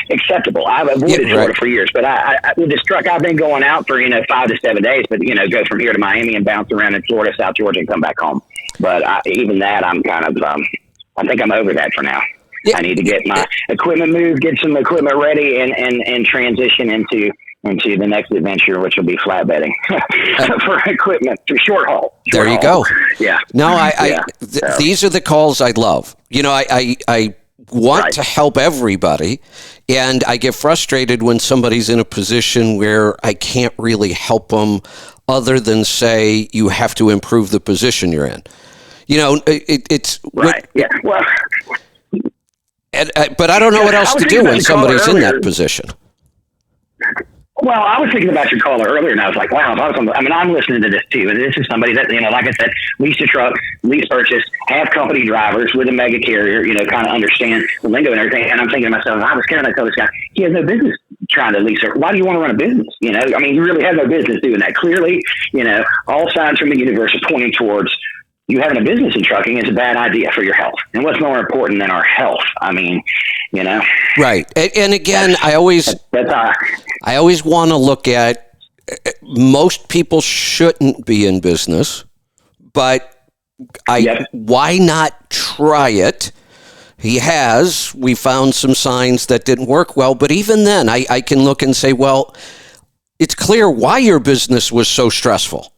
acceptable. I've avoided Florida for years, but I with this truck, I've been going out for 5 to 7 days, but go from here to Miami and bounce around in Florida, South Georgia, and come back home. But even that, I'm kind of I think I'm over that for now. Yeah. I need to get my equipment moved, get some equipment ready, and transition into the next adventure, which will be flatbedding for equipment for short haul. There you go. Yeah. No, these are the calls I love. I want to help everybody, and I get frustrated when somebody's in a position where I can't really help them other than say, you have to improve the position you're in. It's right. Yeah. Well, but I don't know what else to do when somebody's in that position. Well, I was thinking about your caller earlier, and I was like, wow, I'm listening to this too. And this is somebody that, like I said, lease a truck, lease purchase, have company drivers with a mega carrier, kind of understand the lingo and everything. And I'm thinking to myself, I was scared. I told this guy, he has no business trying to lease her. Why do you want to run a business? You really have no business doing that. Clearly, all signs from the universe are pointing towards you having a business in trucking is a bad idea for your health. And what's more important than our health? Right. And again, I always want to look at, most people shouldn't be in business, but why not try it? We found some signs that didn't work well, but even then I can look and say, well, it's clear why your business was so stressful.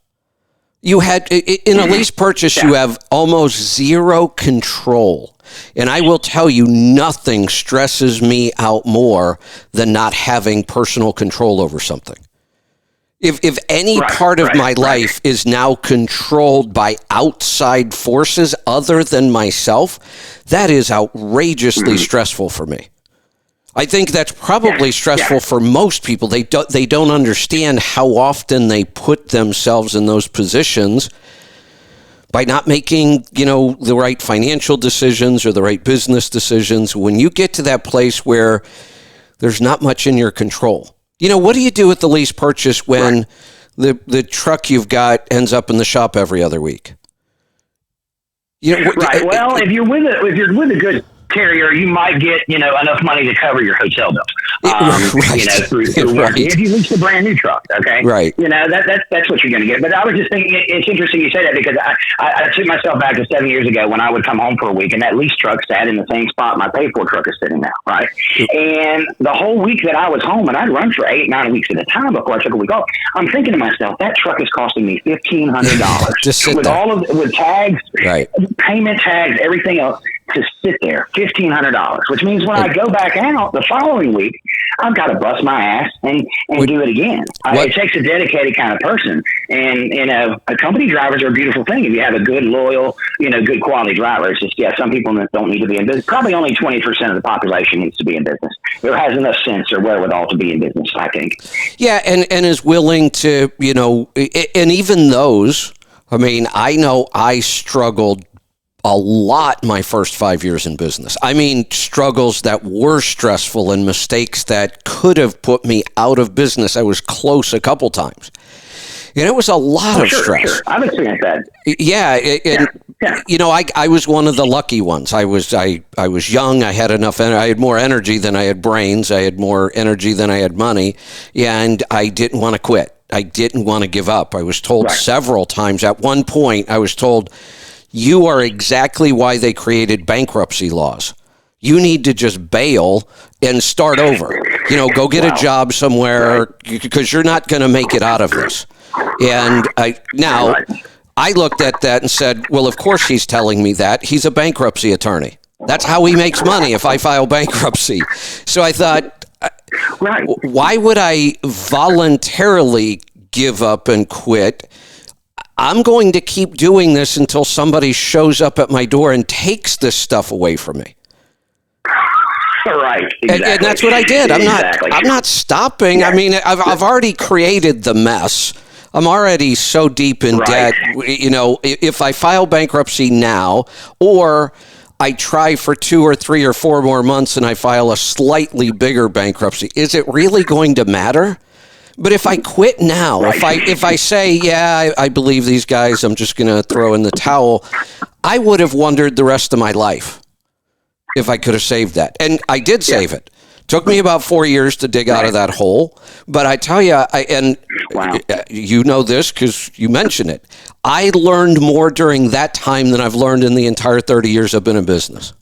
You had, in a lease purchase, you have almost zero control. And I will tell you, nothing stresses me out more than not having personal control over something. If any part of my life is now controlled by outside forces other than myself, that is outrageously stressful for me. I think that's probably stressful for most people. They don't understand how often they put themselves in those positions by not making, the right financial decisions or the right business decisions. When you get to that place where there's not much in your control, what do you do with the lease purchase when the truck you've got ends up in the shop every other week? Well, if you're with a good carrier, you might get enough money to cover your hotel bills. Through work. If you lease a brand new truck, okay, right? That's what you're going to get. But I was just thinking, it's interesting you say that, because I took myself back to 7 years ago when I would come home for a week, and that lease truck sat in the same spot my paid for truck is sitting now, right? And the whole week that I was home, and I'd run for 8-9 weeks at a time before I took a week off, I'm thinking to myself, that truck is costing me $1,500 with tags, payment tags, everything else, to sit there, $1,500, which means when I go back out the following week, I've got to bust my ass and do it again. It takes a dedicated kind of person. And, company drivers are a beautiful thing. If you have a good, loyal, good quality driver, it's just, some people don't need to be in business. Probably only 20% of the population needs to be in business. Who has enough sense or wherewithal to be in business, I think. Yeah. And is willing to, and even those, I know I struggled a lot my first 5 years in business. Struggles that were stressful and mistakes that could have put me out of business. I was close a couple times. And it was a lot of stress. Sure. I've experienced that. Yeah. I was one of the lucky ones. I was young. I had enough. I had more energy than I had brains. I had more energy than I had money. And I didn't want to quit. I didn't want to give up. I was told several times. At one point, I was told, you are exactly why they created bankruptcy laws. You need to just bail and start over. Go get a job somewhere because you're not going to make it out of this. And I looked at that and said, well, of course he's telling me that. He's a bankruptcy attorney. That's how he makes money if I file bankruptcy. So I thought, why would I voluntarily give up and quit? I'm going to keep doing this until somebody shows up at my door and takes this stuff away from me. Right. Exactly. And that's what I did. I'm not stopping. Yeah. I've already created the mess. I'm already so deep in debt. If I file bankruptcy now, or I try for 2 or 3 or 4 more months and I file a slightly bigger bankruptcy, is it really going to matter? But if I quit now, if I say, I believe these guys, I'm just going to throw in the towel, I would have wondered the rest of my life if I could have saved that. And I did save it. Took me about 4 years to dig out of that hole. But I tell you, Wow. you know this because you mentioned it. I learned more during that time than I've learned in the entire 30 years I've been in business.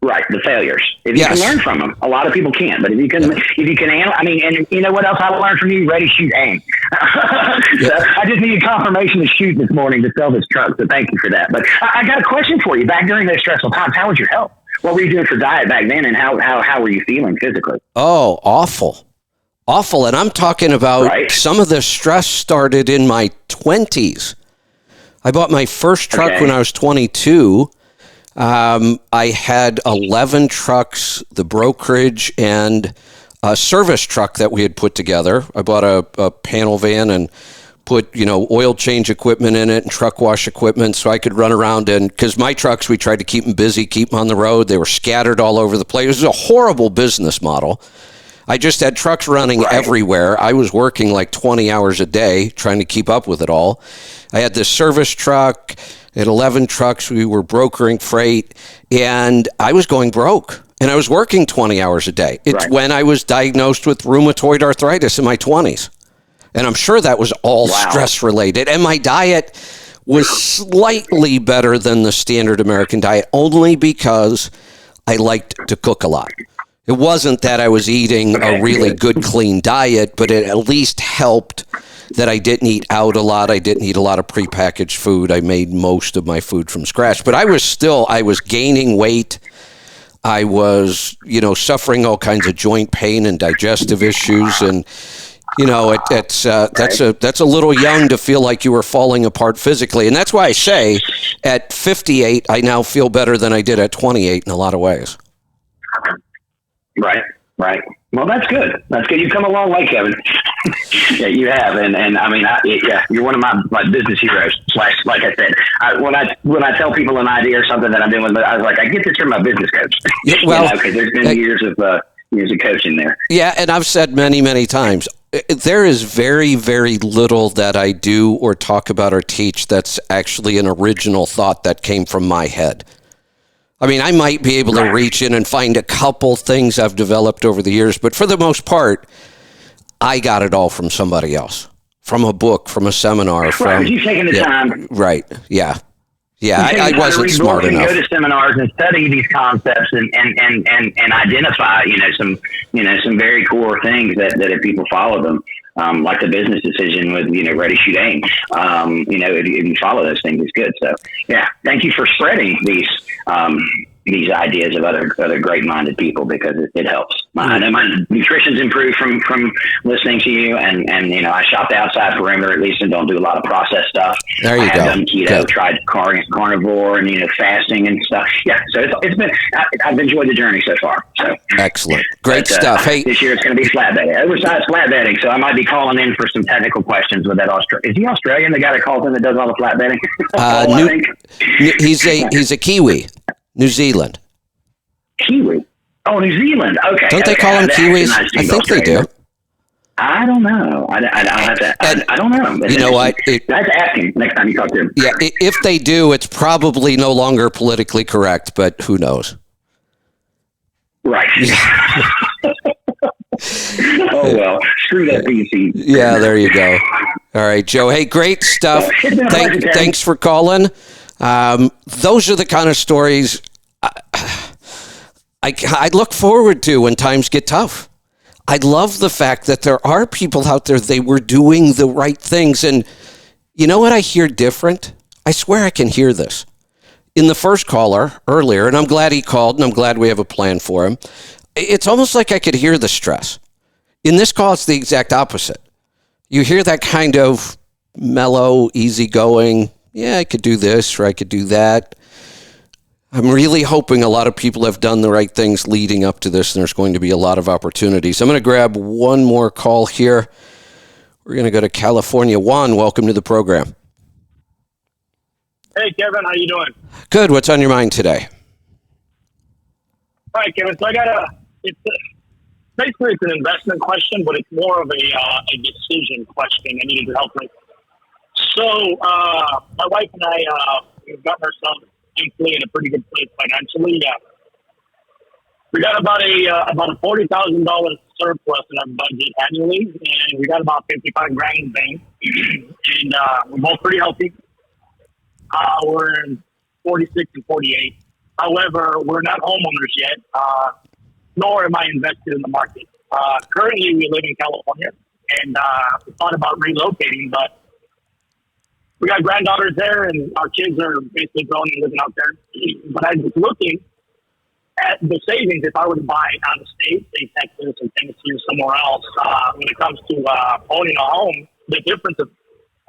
Right, the failures. If you can learn from them, a lot of people can't. But if you can, I mean, and you know what else I learned from you? Ready, shoot, aim. So I just needed confirmation to shoot this morning to sell this truck. So thank you for that. But I got a question for you. Back during those stressful times, how was your health? What were you doing for diet back then, and how were you feeling physically? Oh, awful. And I'm talking about some of the stress started in my 20s. I bought my first truck when I was 22. I had 11 trucks, the brokerage, and a service truck that we had put together. I bought a panel van and put, oil change equipment in it and truck wash equipment so I could run around. And because my trucks, we tried to keep them busy, keep them on the road. They were scattered all over the place. It was a horrible business model. I just had trucks running everywhere. I was working like 20 hours a day trying to keep up with it all. I had this service truck. I had 11 trucks. We were brokering freight, and I was going broke. And I was working 20 hours a day. It's when I was diagnosed with rheumatoid arthritis in my 20s. And I'm sure that was all stress related. And my diet was slightly better than the standard American diet, only because I liked to cook a lot. It wasn't that I was eating a really good, clean diet, but it at least helped that I didn't eat out a lot. I didn't eat a lot of prepackaged food. I made most of my food from scratch. But I was gaining weight. I was, suffering all kinds of joint pain and digestive issues. And, that's a little young to feel like you were falling apart physically. And that's why I say at 58, I now feel better than I did at 28 in a lot of ways. Right. Well, that's good. You've come a long way, Kevin. Yeah, you have. And I mean, you're one of my business heroes. Like I said, when I tell people an idea or something that I'm doing with, I was like, I get this from my business coach. Yeah, well, because there's been years of coaching there. Yeah, and I've said many, many times, there is very, very little that I do or talk about or teach that's actually an original thought that came from my head. I mean, I might be able to reach in and find a couple things I've developed over the years, but for the most part, I got it all from somebody else, from a book, from a seminar. From you taking the time. Right, yeah. I wasn't smart enough. Go to seminars and study these concepts and identify, some very core things that if people follow them, like the business decision with, ready, shoot, aim. If you follow those things, it's good. So, yeah, thank you for spreading these ideas of other great-minded people, because it helps. I know my nutrition's improved from listening to you, and I shop the outside perimeter at least and don't do a lot of processed stuff. There you go. I have done keto, tried carnivore and fasting and stuff. Yeah, so it's been I've enjoyed the journey so far. So excellent, great stuff. Hey, this year it's going to be flatbedding, oversized flatbedding. So I might be calling in for some technical questions with that. Is he Australian? The guy that calls in that does all the flatbedding? He's a Kiwi. New Zealand. Kiwi? Oh, New Zealand. Okay. Don't they call them Kiwis? I think they do. I don't know. I don't know. But you know what? That's asking next time you talk to him. Yeah, if they do, it's probably no longer politically correct, but who knows? Right. Oh, well, screw that PC. Yeah, there you go. All right, Joe. Hey, great stuff. Thanks for calling. Those are the kind of stories I look forward to when times get tough. I love the fact that there are people out there, they were doing the right things. And you know what I hear different? I swear I can hear this. In the first caller earlier, and I'm glad he called, and I'm glad we have a plan for him, it's almost like I could hear the stress. In this call, it's the exact opposite. You hear that kind of mellow, easygoing, yeah, I could do this or I could do that. I'm really hoping a lot of people have done the right things leading up to this, and there's going to be a lot of opportunities. I'm going to grab one more call here. We're going to go to California. Juan, welcome to the program. Hey, Kevin, how you doing? Good. What's on your mind today? All right, Kevin. So basically it's an investment question, but it's more of a decision question I needed your help with. So my wife and I we've gotten ourselves thankfully in a pretty good place financially. We got about a $40,000 surplus in our budget annually, and we got about 55 grand in the bank. And we're both pretty healthy. We're 46 and 48. However, we're not homeowners yet, nor am I invested in the market. Currently, we live in California, and we thought about relocating, but we got granddaughters there, and our kids are basically grown and living out there. But I was looking at the savings if I were to buy out of state, say Texas or Tennessee or somewhere else. When it comes to owning a home, the difference of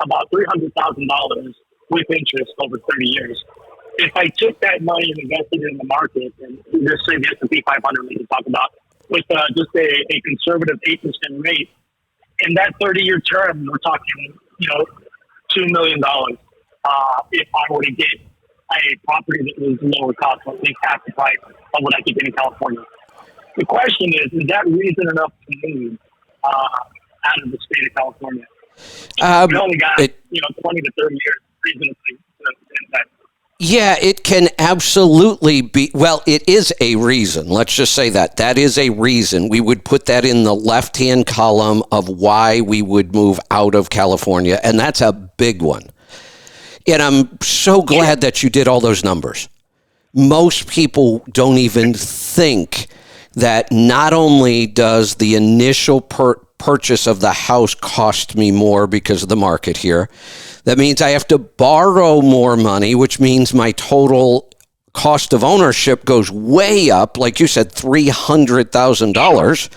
about $300,000 with interest over 30 years. If I took that money and invested it in the market, and just say the S&P 500 we can talk about, with just a conservative 8% rate, in that 30-year term, we're talking, $2 million. If I were to get a property that was lower cost, at least half the price of what I could get in California. The question is that reason enough to move out of the state of California? We only got 20 to 30 years reasonably to invest. Yeah, it can absolutely be. Well, it is a reason. Let's just say that. That is a reason. We would put that in the left-hand column of why we would move out of California, and that's a big one. And I'm so glad that you did all those numbers. Most people don't even think that not only does the initial purchase of the house cost me more because of the market here, that means I have to borrow more money, which means my total cost of ownership goes way up, like you said, $300,000.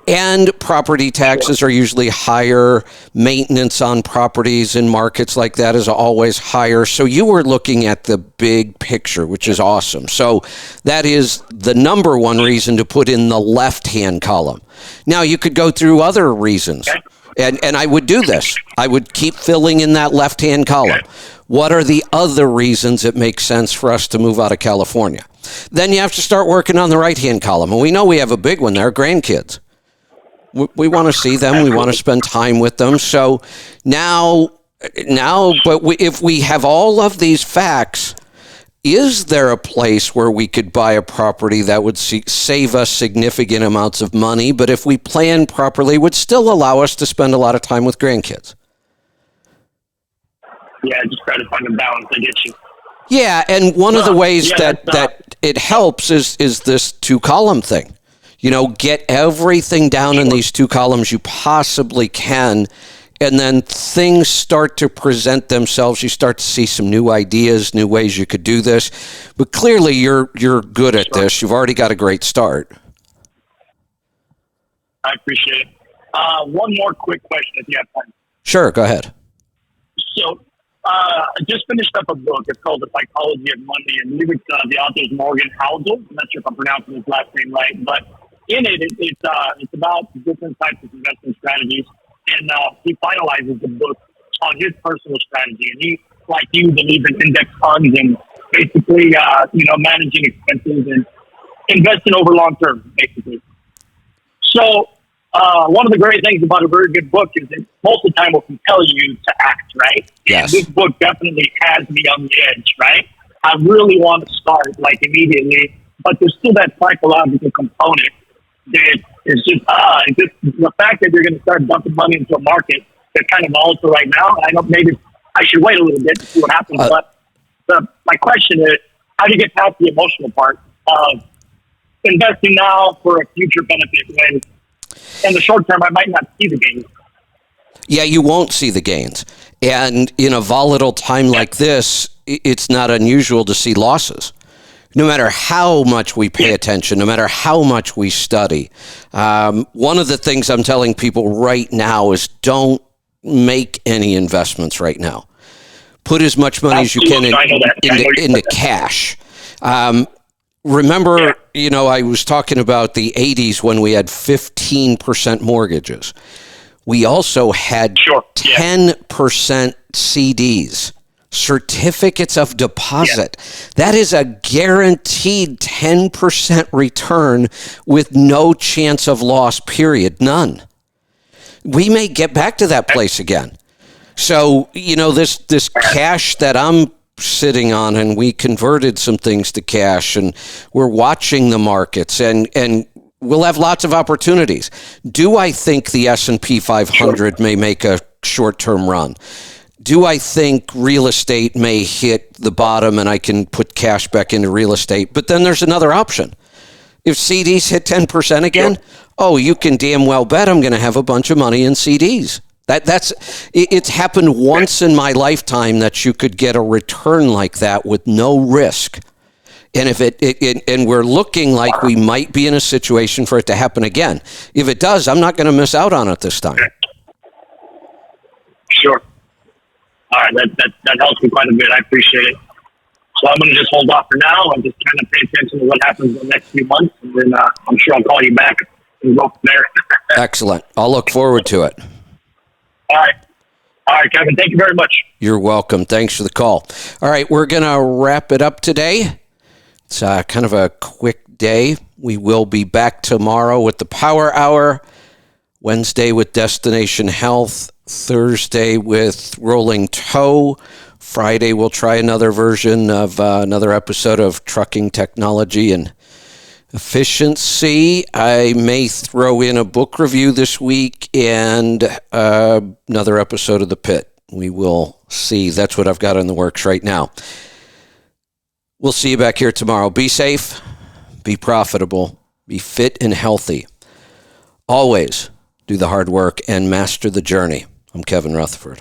And property taxes are usually higher. Maintenance on properties in markets like that is always higher. So you were looking at the big picture, which is awesome. So that is the number one reason to put in the left-hand column. Now, you could go through other reasons, and I would do this. I would keep filling in that left-hand column. What are the other reasons it makes sense for us to move out of California? Then you have to start working on the right-hand column. And we know we have a big one there, grandkids. We want to see them. We want to spend time with them. So now, if we have all of these facts, is there a place where we could buy a property that would save us significant amounts of money, but if we plan properly, would still allow us to spend a lot of time with grandkids? Yeah, just try to find a balance. I get you. Yeah, and one of the ways that it helps is this two-column thing. Get everything down in these two columns you possibly can, and then things start to present themselves. You start to see some new ideas, new ways you could do this. But clearly, you're good at this. You've already got a great start. I appreciate it. One more quick question, if you have time. Sure, go ahead. So, I just finished up a book. It's called The Psychology of Money, and it's the author is Morgan Housel. I'm not sure if I'm pronouncing his last name right, but in it, it's about different types of investment strategies, and he finalizes the book on his personal strategy. And he, like you, believes in index funds and basically, managing expenses and investing over long term, basically. So, one of the great things about a very good book is that most of the time will compel you to act, right? Yes. And this book definitely has me on the edge, right? I really want to start immediately, but there's still that psychological component. It's just the fact that you're going to start dumping money into a market that's kind of volatile right now. I know maybe I should wait a little bit to see what happens. But my question is, how do you get past the emotional part of investing now for a future benefit when in the short term I might not see the gains? Yeah, you won't see the gains. And in a volatile time like this, it's not unusual to see losses. No matter how much we pay attention, no matter how much we study. One of the things I'm telling people right now is don't make any investments right now. Put as much money as you can into cash. Remember, I was talking about the 80s when we had 15% mortgages. We also had 10% CDs. Certificates of deposit. That is a guaranteed 10% return with no chance of loss, period. None. We may get back to that place again. So, this cash that I'm sitting on, and we converted some things to cash, and we're watching the markets, and we'll have lots of opportunities. Do I think the S&P 500 may make a short-term run? Do I think real estate may hit the bottom and I can put cash back into real estate? But then there's another option. If CDs hit 10% again, you can damn well bet I'm going to have a bunch of money in CDs. It's happened once in my lifetime that you could get a return like that with no risk. And if and we're looking like we might be in a situation for it to happen again. If it does, I'm not going to miss out on it this time. Sure. All right, that helps me quite a bit. I appreciate it. So I'm going to just hold off for now and just kind of pay attention to what happens in the next few months, and then I'm sure I'll call you back and go from there. Excellent. I'll look forward to it. All right, Kevin. Thank you very much. You're welcome. Thanks for the call. All right, we're going to wrap it up today. It's kind of a quick day. We will be back tomorrow with the Power Hour, Wednesday with Destination Health, Thursday with Rolling Toe. Friday, we'll try another version of another episode of Trucking Technology and Efficiency. I may throw in a book review this week and another episode of The Pit. We will see. That's what I've got in the works right now. We'll see you back here tomorrow. Be safe, be profitable, be fit and healthy. Always do the hard work and master the journey. I'm Kevin Rutherford.